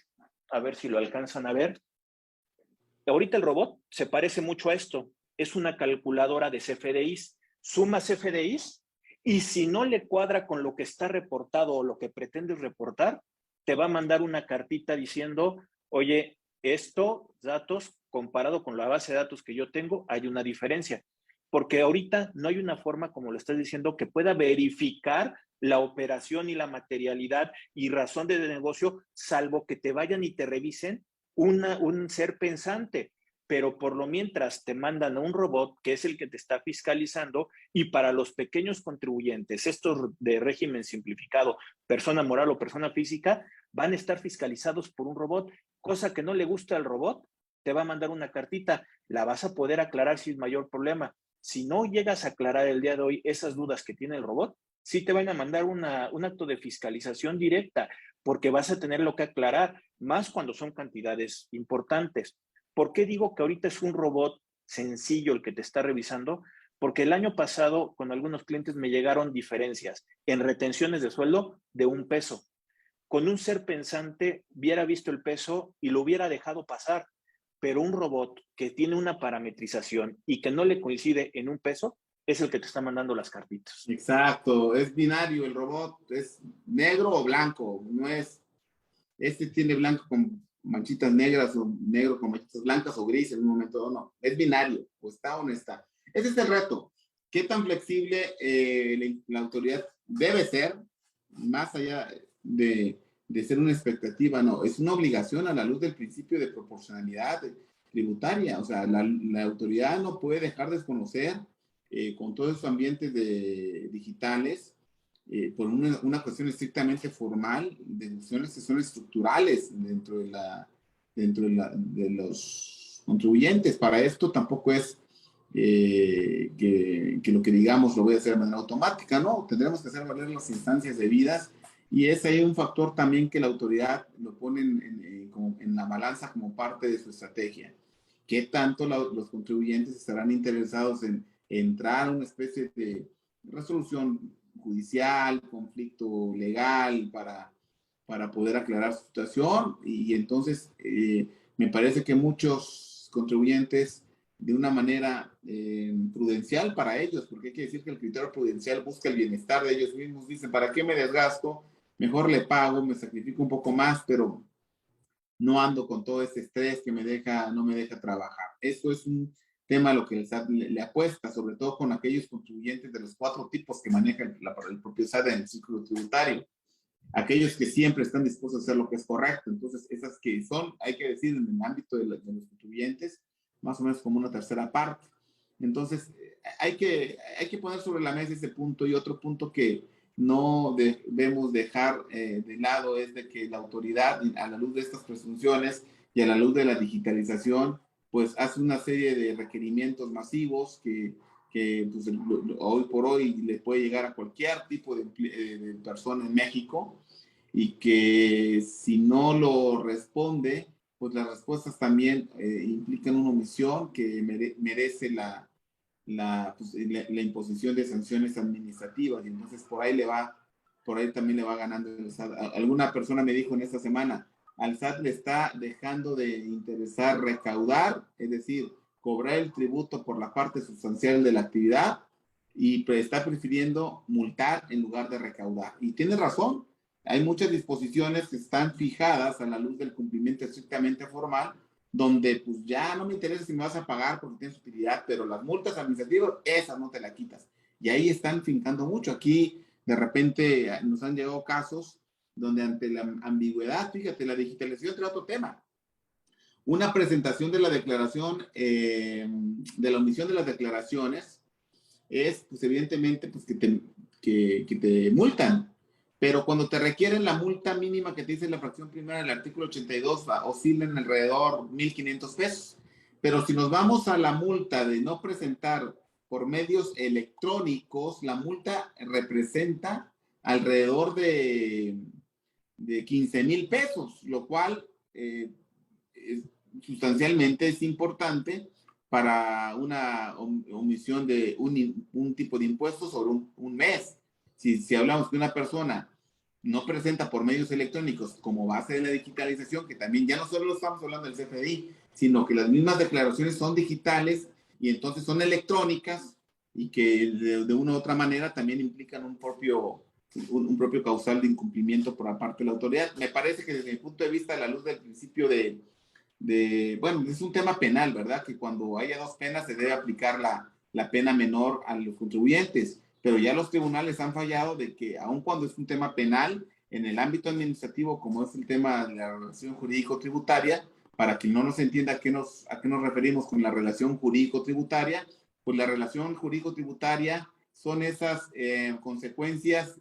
a ver si lo alcanzan a ver. Ahorita el robot se parece mucho a esto. Es una calculadora de CFDIs. Suma CFDIs y si no le cuadra con lo que está reportado o lo que pretendes reportar, te va a mandar una cartita diciendo, oye, estos datos comparado con la base de datos que yo tengo, hay una diferencia. Porque ahorita no hay una forma, como lo estás diciendo, que pueda verificar la operación y la materialidad y razón de negocio, salvo que te vayan y te revisen un ser pensante, pero por lo mientras te mandan a un robot que es el que te está fiscalizando y para los pequeños contribuyentes, estos de régimen simplificado, persona moral o persona física, van a estar fiscalizados por un robot, cosa que no le gusta al robot, te va a mandar una cartita, la vas a poder aclarar sin mayor problema. Si no llegas a aclarar el día de hoy esas dudas que tiene el robot, sí te van a mandar un acto de fiscalización directa, porque vas a tener lo que aclarar, más cuando son cantidades importantes. ¿Por qué digo que ahorita es un robot sencillo el que te está revisando? Porque el año pasado con algunos clientes me llegaron diferencias en retenciones de sueldo de $1. Con un ser pensante hubiera visto el peso y lo hubiera dejado pasar, pero un robot que tiene una parametrización y que no le coincide en $1 es el que te está mandando las cartitas. Exacto, es binario el robot, es negro o blanco, no es este tiene blanco con manchitas negras o negro con manchitas blancas o gris en un momento o no. Es binario, o está o no está. Ese es el reto. ¿Qué tan flexible la autoridad debe ser, más allá de ser una expectativa? No, es una obligación a la luz del principio de proporcionalidad tributaria. O sea, la autoridad no puede dejar de desconocer con todos esos ambientes digitales, por una cuestión estrictamente formal, deducciones que son estructurales de los contribuyentes. Para esto tampoco es que lo que digamos lo voy a hacer de manera automática, ¿no? Tendremos que hacer valer las instancias debidas, y es ahí un factor también que la autoridad lo pone en la balanza como parte de su estrategia. ¿Qué tanto los contribuyentes estarán interesados en entrar a una especie de resolución judicial, conflicto legal para poder aclarar su situación? Y entonces me parece que muchos contribuyentes, de una manera prudencial para ellos, porque hay que decir que el criterio prudencial busca el bienestar de ellos mismos, dicen, ¿para qué me desgasto? Mejor le pago, me sacrifico un poco más, pero no ando con todo ese estrés que no me deja trabajar. Eso es un tema a lo que el SAT le apuesta, sobre todo con aquellos contribuyentes de los 4 tipos que maneja el propio SAT en el ciclo tributario. Aquellos que siempre están dispuestos a hacer lo que es correcto. Entonces, esas que son, hay que decir, en el ámbito de los contribuyentes, más o menos como una tercera parte. Entonces, hay que poner sobre la mesa ese punto. Y otro punto que no debemos dejar de lado es de que la autoridad, a la luz de estas presunciones y a la luz de la digitalización, pues hace una serie de requerimientos masivos que pues, hoy por hoy le puede llegar a cualquier tipo de persona en México, y que si no lo responde, pues las respuestas también implican una omisión que merece la imposición de sanciones administrativas, y entonces por ahí también le va ganando el SAT. Alguna persona me dijo en esta semana, al SAT le está dejando de interesar recaudar, es decir, cobrar el tributo por la parte sustancial de la actividad, y está prefiriendo multar en lugar de recaudar. Y tiene razón, hay muchas disposiciones que están fijadas a la luz del cumplimiento estrictamente formal, donde pues ya no me interesa si me vas a pagar porque tienes utilidad, pero las multas administrativas, esas no te las quitas. Y ahí están fincando mucho. Aquí de repente nos han llegado casos donde ante la ambigüedad, fíjate, la digitalización trae otro tema. Una presentación de la declaración, de la omisión de las declaraciones, es pues evidentemente pues, que te multan. Pero cuando te requieren la multa mínima que te dice la fracción primera del artículo 82, oscilan alrededor 1,500 pesos. Pero si nos vamos a la multa de no presentar por medios electrónicos, la multa representa alrededor de 15,000 pesos, lo cual sustancialmente es importante para una omisión de un tipo de impuesto sobre un mes. Si hablamos que una persona no presenta por medios electrónicos como base de la digitalización, que también ya no solo estamos hablando del CFDI, sino que las mismas declaraciones son digitales y entonces son electrónicas, y que de una u otra manera también implican un propio causal de incumplimiento por la parte de la autoridad. Me parece que desde mi punto de vista, a la luz del principio bueno, es un tema penal, ¿verdad? Que cuando haya 2 penas se debe aplicar la pena menor a los contribuyentes, pero ya los tribunales han fallado de que aun cuando es un tema penal, en el ámbito administrativo, como es el tema de la relación jurídico-tributaria, para que no nos entienda a qué nos referimos con la relación jurídico-tributaria, pues la relación jurídico-tributaria son esas consecuencias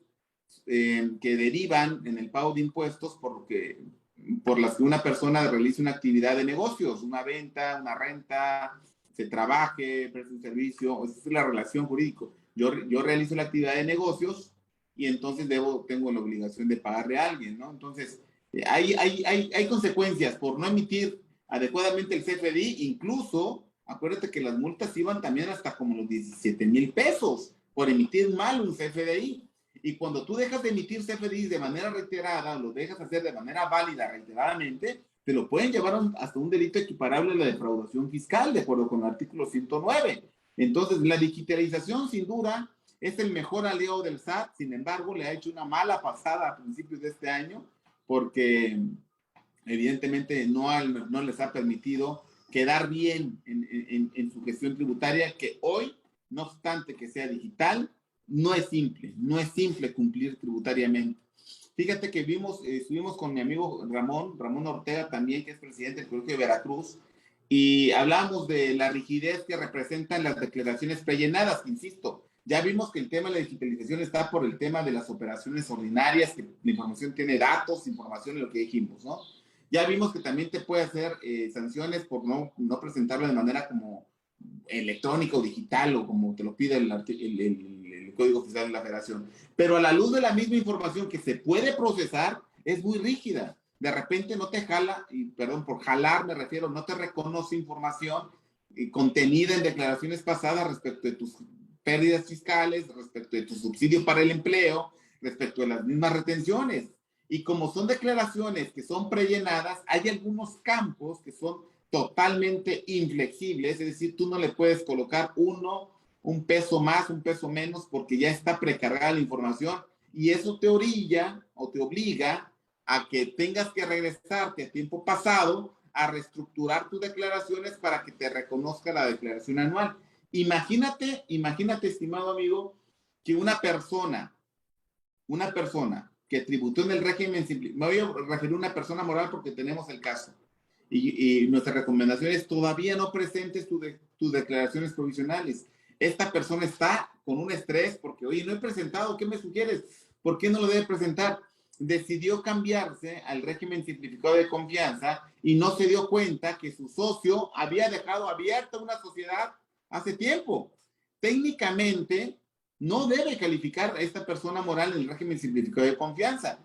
que derivan en el pago de impuestos por las que una persona realice una actividad de negocios, una venta, una renta, se trabaje, preste un servicio. Esa es la relación jurídica. Yo realizo la actividad de negocios y entonces tengo la obligación de pagarle a alguien, ¿no? Entonces, hay consecuencias por no emitir adecuadamente el CFDI. Incluso, acuérdate que las multas iban también hasta como los 17,000 pesos por emitir mal un CFDI. Y cuando tú dejas de emitir CFDIs de manera reiterada, lo dejas hacer de manera válida reiteradamente, te lo pueden llevar hasta un delito equiparable a la defraudación fiscal, de acuerdo con el artículo 109. Entonces, la digitalización, sin duda, es el mejor aliado del SAT. Sin embargo, le ha hecho una mala pasada a principios de este año, porque evidentemente no les ha permitido quedar bien en su gestión tributaria, que hoy, no obstante que sea digital, no es simple cumplir tributariamente. Fíjate que estuvimos con mi amigo Ramón Ortega también, que es presidente del Colegio de Veracruz, y hablamos de la rigidez que representan las declaraciones prellenadas. Insisto, ya vimos que el tema de la digitalización está por el tema de las operaciones ordinarias, que la información tiene datos, información en lo que dijimos, ¿no? Ya vimos que también te puede hacer sanciones por no presentarlo de manera como electrónica o digital o como te lo pide el Código Fiscal de la Federación. Pero a la luz de la misma información que se puede procesar, es muy rígida. De repente no te jala, y perdón, por jalar me refiero, no te reconoce información contenida en declaraciones pasadas respecto de tus pérdidas fiscales, respecto de tu subsidio para el empleo, respecto de las mismas retenciones. Y como son declaraciones que son prellenadas, hay algunos campos que son totalmente inflexibles, es decir, tú no le puedes colocar un peso más, un peso menos, porque ya está precargada la información, y eso te orilla o te obliga a que tengas que regresarte a tiempo pasado a reestructurar tus declaraciones para que te reconozca la declaración anual. Imagínate, estimado amigo, que una persona que tributó en el régimen me voy a referir a una persona moral porque tenemos el caso, y nuestra recomendación es todavía no presentes tus declaraciones provisionales. Esta persona está con un estrés porque, oye, no he presentado, ¿qué me sugieres? ¿Por qué no lo debe presentar? Decidió cambiarse al régimen simplificado de confianza y no se dio cuenta que su socio había dejado abierta una sociedad hace tiempo. Técnicamente, no debe calificar a esta persona moral en el régimen simplificado de confianza.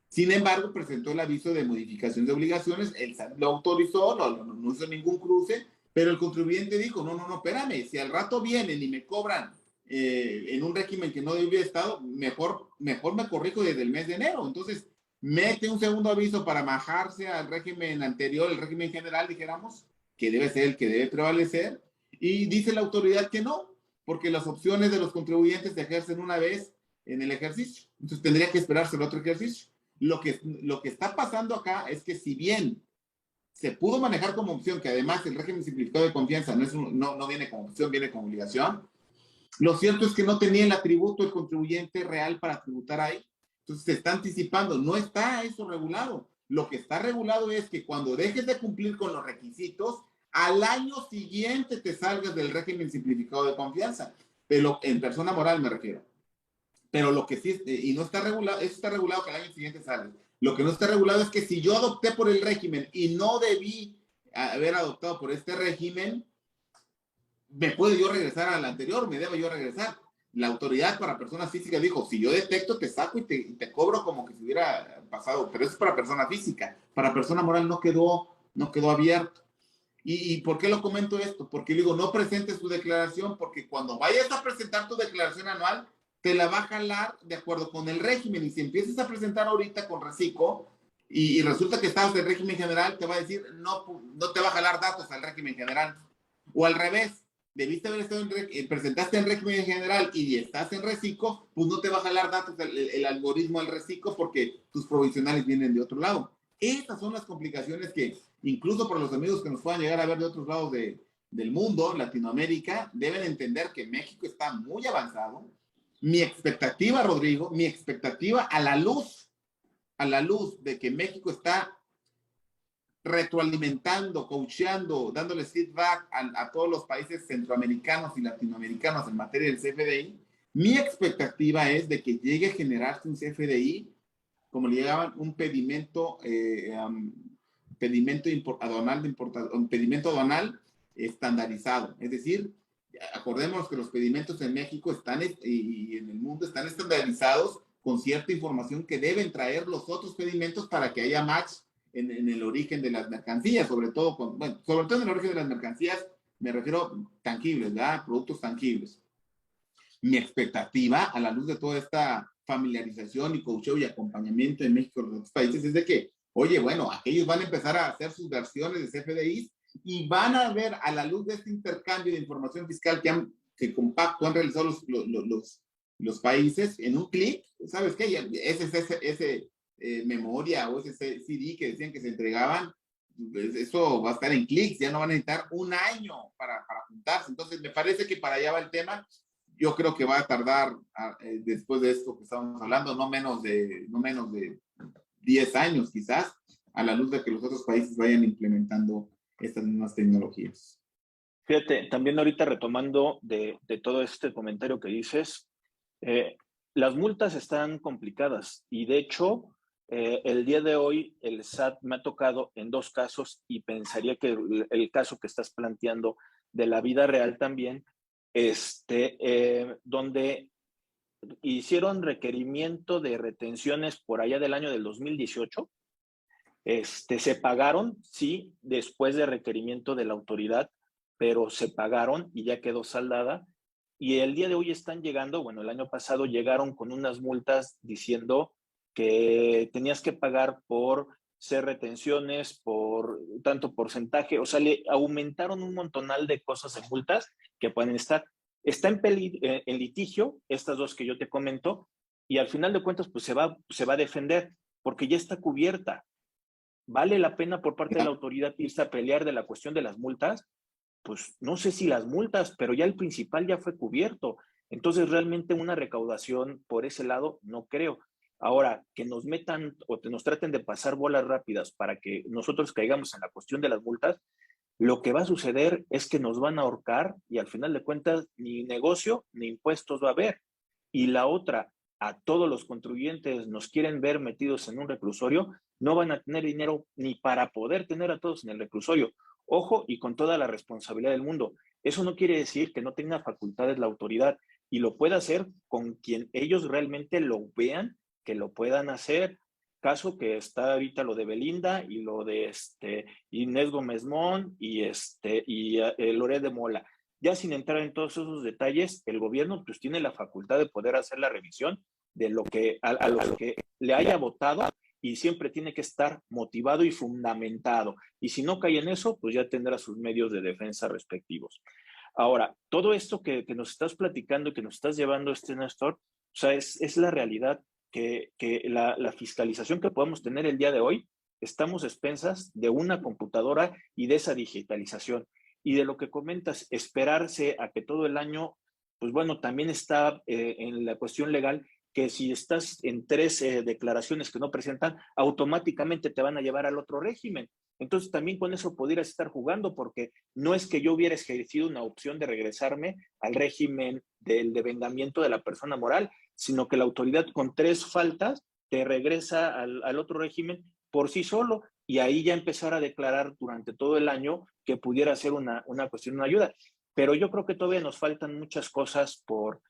Sin embargo, presentó el aviso de modificación de obligaciones, el SAT lo autorizó, no hizo ningún cruce, pero el contribuyente dijo, no, espérame, si al rato vienen y me cobran en un régimen que no debía estado, mejor me corrijo desde el mes de enero. Entonces, mete un segundo aviso para bajarse al régimen anterior, el régimen general, dijéramos, que debe ser el que debe prevalecer, y dice la autoridad que no, porque las opciones de los contribuyentes se ejercen una vez en el ejercicio. Entonces, tendría que esperarse el otro ejercicio. Lo que está pasando acá es que si bien se pudo manejar como opción, que además el régimen simplificado de confianza no viene como opción, viene como obligación, lo cierto es que no tenía el atributo el contribuyente real para tributar ahí. Entonces se está anticipando, no está eso regulado. Lo que está regulado es que cuando dejes de cumplir con los requisitos, al año siguiente te salgas del régimen simplificado de confianza, pero en persona moral me refiero. Pero lo que sí, y no está regulado, eso está regulado que al año siguiente sale. Lo que no está regulado es que si yo adopté por el régimen y no debí haber adoptado por este régimen, me puedo yo regresar al anterior, me debo yo regresar. La autoridad para personas físicas dijo, si yo detecto, te saco y te cobro como que si hubiera pasado, pero eso es para persona física. Para persona moral no quedó abierto. ¿Y por qué lo comento esto? Porque digo, no presentes tu declaración, porque cuando vayas a presentar tu declaración anual, te la va a jalar de acuerdo con el régimen. Y si empiezas a presentar ahorita con reciclo y resulta que estás en régimen general, te va a decir, no te va a jalar datos al régimen general. O al revés, debiste haber estado presentaste en régimen general y estás en reciclo, pues no te va a jalar datos el algoritmo del reciclo porque tus provisionales vienen de otro lado. Estas son las complicaciones que, incluso para los amigos que nos puedan llegar a ver de otros lados del mundo, Latinoamérica, deben entender que México está muy avanzado. Mi expectativa, Rodrigo, a la luz de que México está retroalimentando, coacheando, dándoles feedback a todos los países centroamericanos y latinoamericanos en materia del CFDI, mi expectativa es de que llegue a generarse un CFDI, como le llaman, un pedimento aduanal estandarizado. Es decir, acordémonos que los pedimentos en México y en el mundo están estandarizados con cierta información que deben traer los otros pedimentos para que haya match en el origen de las mercancías, sobre todo en el origen de las mercancías, me refiero tangibles, ¿verdad? Productos tangibles. Mi expectativa, a la luz de toda esta familiarización y coacheo y acompañamiento en México y en otros países, es de que, oye, bueno, aquellos van a empezar a hacer sus versiones de CFDIs y van a ver, a la luz de este intercambio de información fiscal que compacto han realizado los países, en un clic, ¿sabes qué? memoria o ese CD que decían que se entregaban, pues eso va a estar en clics, ya no van a necesitar un año para juntarse. Entonces, me parece que para allá va el tema. Yo creo que va a tardar, después de esto que estamos hablando, no menos de 10 años quizás, a la luz de que los otros países vayan implementando estas mismas tecnologías. Fíjate, también ahorita retomando de todo este comentario que dices, las multas están complicadas y de hecho, el día de hoy el SAT me ha tocado en dos casos y pensaría que el caso que estás planteando de la vida real también, donde hicieron requerimiento de retenciones por allá del año del 2018. Se pagaron, sí, después de requerimiento de la autoridad, pero se pagaron y ya quedó saldada. Y el día de hoy están llegando, bueno, el año pasado llegaron con unas multas diciendo que tenías que pagar por ser retenciones, por tanto porcentaje, o sea, le aumentaron un montonal de cosas en multas que pueden estar. Está en litigio, estas dos que yo te comento, y al final de cuentas, pues se va a defender, porque ya está cubierta. ¿Vale la pena por parte de la autoridad irse a pelear de la cuestión de las multas? Pues no sé si las multas, pero ya el principal ya fue cubierto. Entonces, realmente una recaudación por ese lado, no creo. Ahora, que nos metan o que nos traten de pasar bolas rápidas para que nosotros caigamos en la cuestión de las multas, lo que va a suceder es que nos van a ahorcar y al final de cuentas ni negocio ni impuestos va a haber. Y la otra, a todos los contribuyentes nos quieren ver metidos en un reclusorio, no van a tener dinero ni para poder tener a todos en el reclusorio. Ojo, y con toda la responsabilidad del mundo. Eso no quiere decir que no tenga facultades la autoridad y lo pueda hacer con quien ellos realmente lo vean que lo puedan hacer. Caso que está ahorita lo de Belinda y lo de Inés Gómez Mont y Loret de Mola. Ya sin entrar en todos esos detalles, el gobierno pues tiene la facultad de poder hacer la revisión de lo que a los que le haya votado y siempre tiene que estar motivado y fundamentado. Y si no cae en eso, pues ya tendrá sus medios de defensa respectivos. Ahora, todo esto que nos estás platicando, que nos estás llevando, Néstor, o sea, es la realidad que la fiscalización que podemos tener el día de hoy, estamos expensas de una computadora y de esa digitalización. Y de lo que comentas, esperarse a que todo el año, pues bueno, también está en la cuestión legal que si estás en tres declaraciones que no presentan, automáticamente te van a llevar al otro régimen. Entonces también con eso pudieras estar jugando porque no es que yo hubiera ejercido una opción de regresarme al régimen del devengamiento de la persona moral, sino que la autoridad con tres faltas te regresa al otro régimen por sí solo y ahí ya empezar a declarar durante todo el año que pudiera ser una cuestión, una ayuda. Pero yo creo que todavía nos faltan muchas cosas por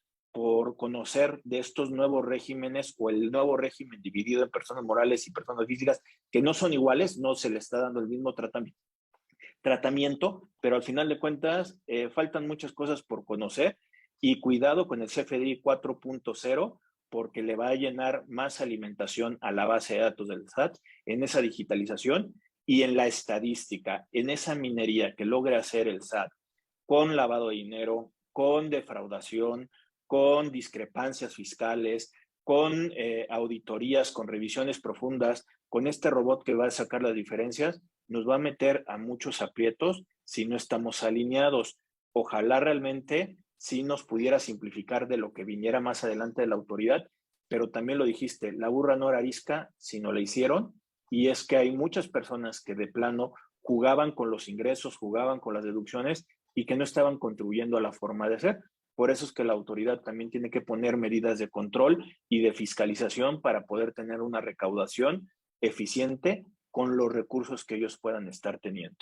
conocer de estos nuevos regímenes o el nuevo régimen dividido en personas morales y personas físicas que no son iguales, no se le está dando el mismo tratamiento, pero al final de cuentas faltan muchas cosas por conocer y cuidado con el CFDI 4.0 porque le va a llenar más alimentación a la base de datos del SAT en esa digitalización y en la estadística, en esa minería que logre hacer el SAT con lavado de dinero, con defraudación, con discrepancias fiscales, con auditorías, con revisiones profundas, con este robot que va a sacar las diferencias, nos va a meter a muchos aprietos si no estamos alineados. Ojalá realmente sí nos pudiera simplificar de lo que viniera más adelante de la autoridad, pero también lo dijiste, la burra no era arisca, sino la hicieron, y es que hay muchas personas que de plano jugaban con los ingresos, jugaban con las deducciones y que no estaban contribuyendo a la forma de hacer. Por eso es que la autoridad también tiene que poner medidas de control y de fiscalización para poder tener una recaudación eficiente con los recursos que ellos puedan estar teniendo.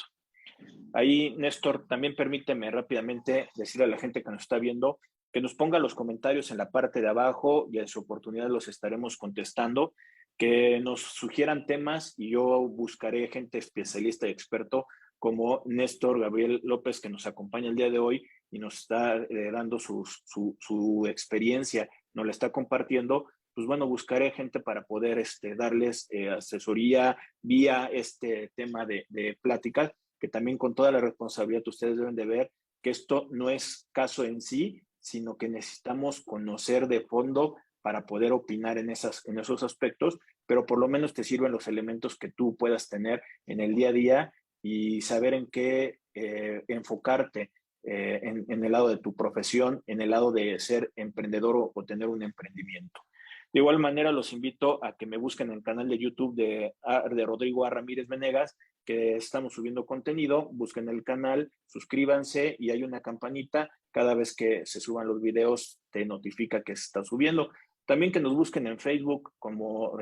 Ahí, Néstor, también permíteme rápidamente decirle a la gente que nos está viendo que nos ponga los comentarios en la parte de abajo y a su oportunidad los estaremos contestando, que nos sugieran temas y yo buscaré gente especialista y experto como Néstor Gabriel López, que nos acompaña el día de hoy y nos está dando su experiencia, nos la está compartiendo. Pues bueno, buscaré gente para poder darles asesoría vía este tema de pláticas, que también con toda la responsabilidad ustedes deben de ver que esto no es caso en sí, sino que necesitamos conocer de fondo para poder opinar en esos aspectos pero por lo menos te sirven los elementos que tú puedas tener en el día a día y saber en qué enfocarte en el lado de tu profesión, en el lado de ser emprendedor o tener un emprendimiento. De igual manera, los invito a que me busquen en el canal de YouTube de Rodrigo A. Ramírez Venegas, que estamos subiendo contenido. Busquen el canal, suscríbanse y hay una campanita. Cada vez que se suban los videos, te notifica que se está subiendo. También que nos busquen en Facebook como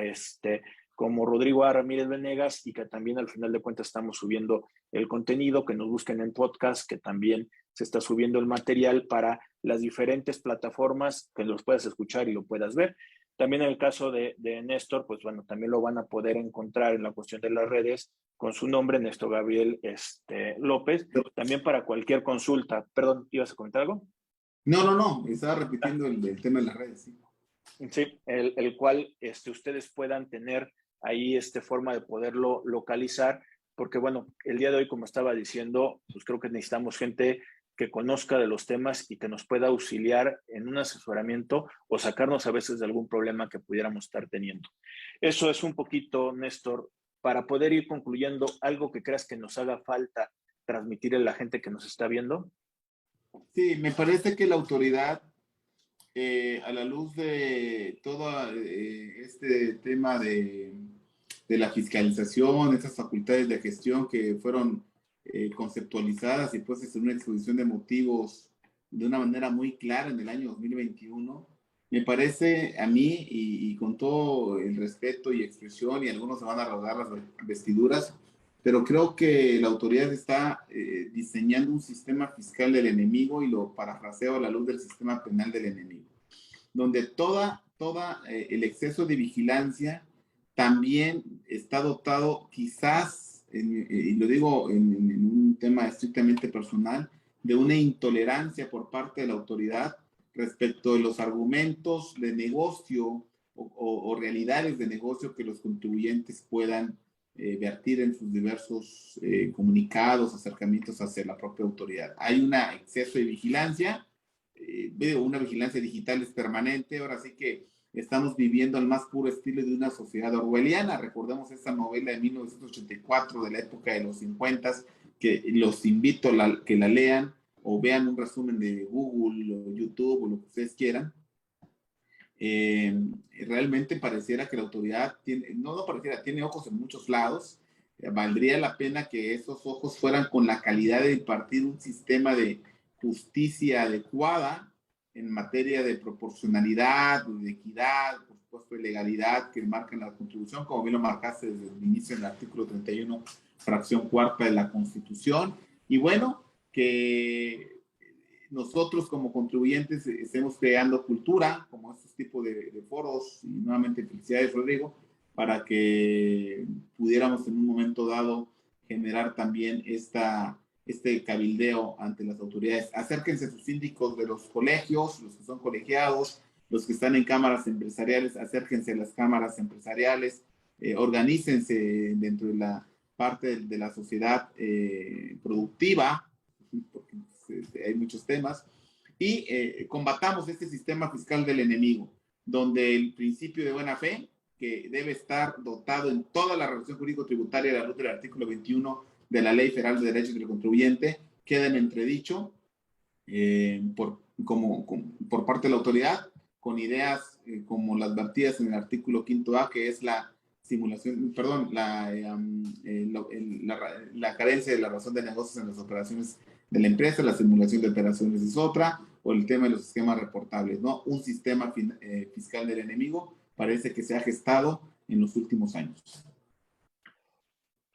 Rodrigo A. Ramírez Venegas y que también al final de cuentas estamos subiendo el contenido, que nos busquen en podcast, que también se está subiendo el material para las diferentes plataformas que los puedas escuchar y lo puedas ver. También en el caso de Néstor, pues bueno, también lo van a poder encontrar en la cuestión de las redes con su nombre, Néstor Gabriel López, también para cualquier consulta. Perdón, ¿ibas a comentar algo? No, estaba repitiendo el tema de las redes, sí. Sí, el cual ustedes puedan tener ahí forma de poderlo localizar, porque bueno, el día de hoy, como estaba diciendo, pues creo que necesitamos gente que conozca de los temas y que nos pueda auxiliar en un asesoramiento o sacarnos a veces de algún problema que pudiéramos estar teniendo. Eso es un poquito, Néstor, para poder ir concluyendo, algo que creas que nos haga falta transmitir a la gente que nos está viendo. Sí, me parece que la autoridad, a la luz de todo este tema de la fiscalización, estas facultades de gestión que fueron conceptualizadas y puestas en una exposición de motivos de una manera muy clara en el año 2021, me parece a mí, y con todo el respeto y expresión, y algunos se van a rasgar las vestiduras, pero creo que la autoridad está diseñando un sistema fiscal del enemigo, y lo parafraseo a la luz del sistema penal del enemigo, donde toda el exceso de vigilancia también está dotado, quizás, y lo digo en un tema estrictamente personal, de una intolerancia por parte de la autoridad respecto de los argumentos de negocio o realidades de negocio que los contribuyentes puedan vertir en sus diversos comunicados, acercamientos hacia la propia autoridad. Hay un exceso de vigilancia, una vigilancia digital es permanente. Ahora sí que estamos viviendo al más puro estilo de una sociedad orwelliana. Recordemos esta novela de 1984, de la época de los 50, que los invito a que la lean o vean un resumen de Google o YouTube o lo que ustedes quieran. Realmente pareciera que la autoridad tiene ojos en muchos lados. Valdría la pena que esos ojos fueran con la calidad de impartir un sistema de justicia adecuada en materia de proporcionalidad, de equidad, por supuesto de legalidad que marcan la Constitución, como bien lo marcaste desde el inicio en el artículo 31, fracción cuarta de la Constitución. Y bueno, que nosotros como contribuyentes estemos creando cultura, como estos tipos de foros, y nuevamente felicidades, Rodrigo, para que pudiéramos en un momento dado generar también este cabildeo ante las autoridades. Acérquense a sus síndicos de los colegios, los que son colegiados, los que están en cámaras empresariales, acérquense a las cámaras empresariales, organícense dentro de la parte de la sociedad productiva, porque hay muchos temas, y combatamos este sistema fiscal del enemigo, donde el principio de buena fe, que debe estar dotado en toda la relación jurídico-tributaria de la luz del artículo 21 de la Ley Federal de Derechos del Contribuyente, queda en entredicho por parte de la autoridad, con ideas como las vertidas en el artículo 5A, que es la simulación, perdón, la carencia de la razón de negocios en las operaciones de la empresa, la simulación de operaciones es otra, o el tema de los esquemas reportables, ¿no? Un sistema fiscal del enemigo parece que se ha gestado en los últimos años.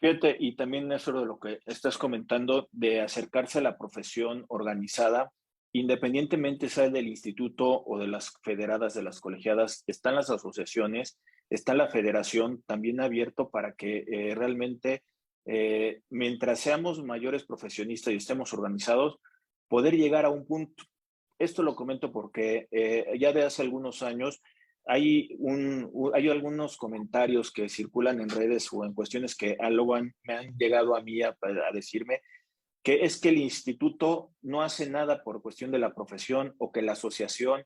Fíjate, y también eso de lo que estás comentando, de acercarse a la profesión organizada, independientemente sea del instituto o de las federadas, de las colegiadas, están las asociaciones, está la federación también abierto para que realmente, mientras seamos mayores profesionistas y estemos organizados, poder llegar a un punto. Esto lo comento porque ya de hace algunos años hay algunos comentarios que circulan en redes o en cuestiones que luego me han llegado a mí a decirme que es que el instituto no hace nada por cuestión de la profesión o que la asociación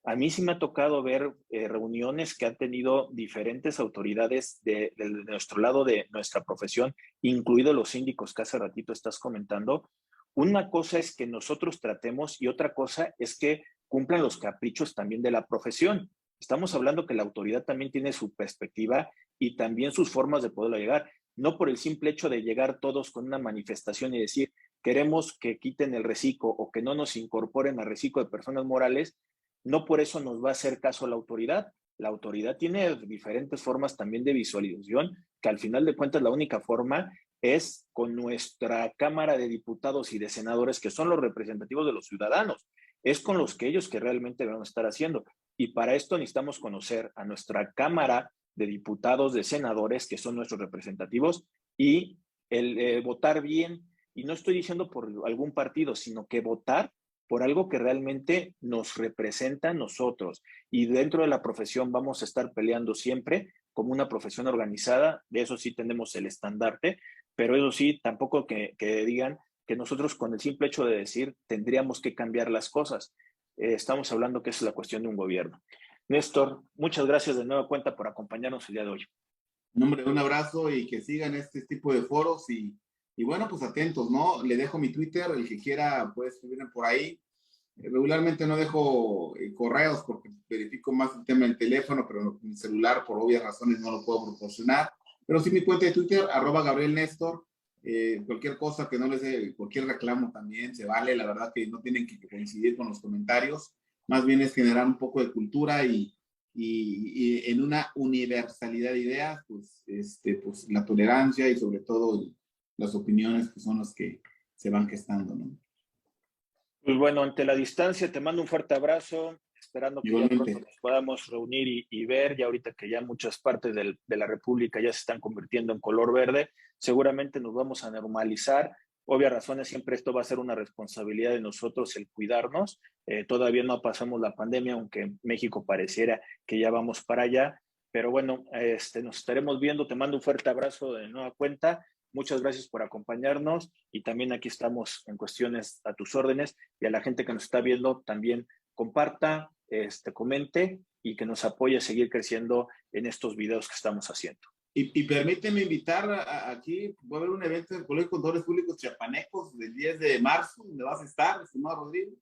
A mí sí me ha tocado ver reuniones que han tenido diferentes autoridades de nuestro lado de nuestra profesión, incluidos los síndicos que hace ratito estás comentando. Una cosa es que nosotros tratemos y otra cosa es que cumplan los caprichos también de la profesión. Estamos hablando que la autoridad también tiene su perspectiva y también sus formas de poderlo llegar. No por el simple hecho de llegar todos con una manifestación y decir queremos que quiten el reciclo o que no nos incorporen al reciclo de personas morales, no por eso nos va a hacer caso la autoridad. La autoridad tiene diferentes formas también de visualización, que al final de cuentas la única forma es con nuestra Cámara de Diputados y de Senadores, que son los representativos de los ciudadanos. Es con los que ellos que realmente vamos a estar haciendo. Y para esto necesitamos conocer a nuestra Cámara de Diputados, de Senadores, que son nuestros representativos, y el votar bien. Y no estoy diciendo por algún partido, sino que votar por algo que realmente nos representa a nosotros. Y dentro de la profesión vamos a estar peleando siempre como una profesión organizada, de eso sí tenemos el estandarte, pero eso sí, tampoco que digan que nosotros con el simple hecho de decir tendríamos que cambiar las cosas. Estamos hablando que es la cuestión de un gobierno. Néstor, muchas gracias de nueva cuenta por acompañarnos el día de hoy. Hombre, un abrazo y que sigan este tipo de foros y bueno, pues atentos, ¿no? Le dejo mi Twitter, el que quiera puede escribirme por ahí. Regularmente no dejo correos porque verifico más el tema del teléfono, pero mi celular por obvias razones no lo puedo proporcionar. Pero sí mi cuenta de Twitter, @Gabriel Néstor. Cualquier cosa que no les dé, cualquier reclamo también se vale. La verdad que no tienen que coincidir con los comentarios. Más bien es generar un poco de cultura y en una universalidad de ideas, pues, pues la tolerancia y sobre todo las opiniones que son las que se van gestando, ¿no? Pues bueno, ante la distancia te mando un fuerte abrazo, esperando que ya pronto Igualmente. nos podamos reunir y ver, ya ahorita que ya muchas partes de la República ya se están convirtiendo en color verde, seguramente nos vamos a normalizar. Obvias razones, siempre esto va a ser una responsabilidad de nosotros el cuidarnos. Todavía no pasamos la pandemia, aunque México pareciera que ya vamos para allá. Pero bueno, nos estaremos viendo. Te mando un fuerte abrazo de nueva cuenta. Muchas gracias por acompañarnos y también aquí estamos en cuestiones a tus órdenes y a la gente que nos está viendo también comparta, comente y que nos apoye a seguir creciendo en estos videos que estamos haciendo. Y permíteme invitar aquí, va a haber un evento del Colegio de Contadores Públicos Chiapanecos del 10 de marzo, donde vas a estar, estimado Rodrigo,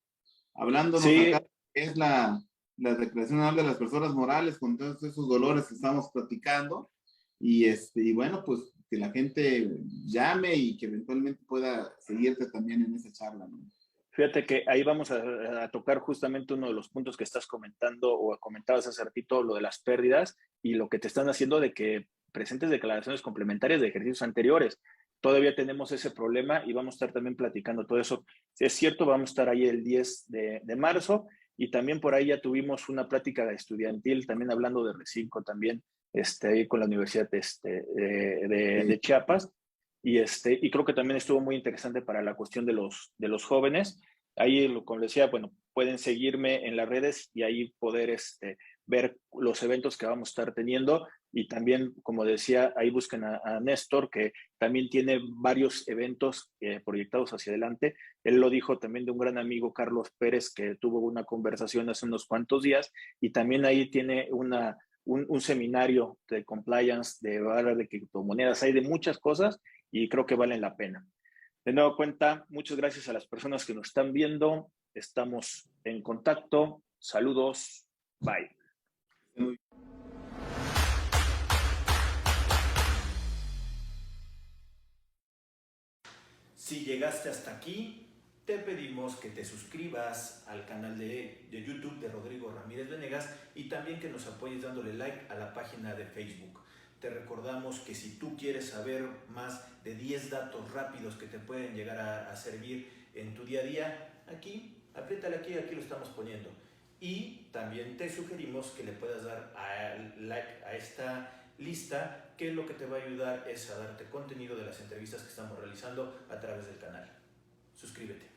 hablándonos acá, Sí, que es la declaración anual de las personas morales, con todos esos dolores que estamos platicando, y bueno, pues que la gente llame y que eventualmente pueda seguirte también en esa charla, ¿no? fíjate que ahí vamos a tocar justamente uno de los puntos que estás comentando o comentabas hace ratito, lo de las pérdidas y lo que te están haciendo de que presentes declaraciones complementarias de ejercicios anteriores. Todavía tenemos ese problema y vamos a estar también platicando todo eso. Si es cierto, vamos a estar ahí el 10 de marzo y también por ahí ya tuvimos una plática estudiantil, también hablando de Recinco también, ahí con la Universidad de Chiapas. Y creo que también estuvo muy interesante para la cuestión de los jóvenes. Ahí, como decía, bueno, pueden seguirme en las redes y ahí poder ver los eventos que vamos a estar teniendo. Y también, como decía, ahí busquen a Néstor, que también tiene varios eventos proyectados hacia adelante. Él lo dijo también de un gran amigo, Carlos Pérez, que tuvo una conversación hace unos cuantos días. Y también ahí tiene un seminario de compliance, de criptomonedas, hay de muchas cosas y creo que valen la pena. De nuevo cuenta, muchas gracias a las personas que nos están viendo. Estamos en contacto. Saludos. Bye. Si llegaste hasta aquí, te pedimos que te suscribas al canal de YouTube de Rodrigo Ramírez Venegas y también que nos apoyes dándole like a la página de Facebook. Te recordamos que si tú quieres saber más de 10 datos rápidos que te pueden llegar a servir en tu día a día, aquí, apriétale aquí lo estamos poniendo. Y también te sugerimos que le puedas dar like a esta lista, que lo que te va a ayudar es a darte contenido de las entrevistas que estamos realizando a través del canal. Suscríbete.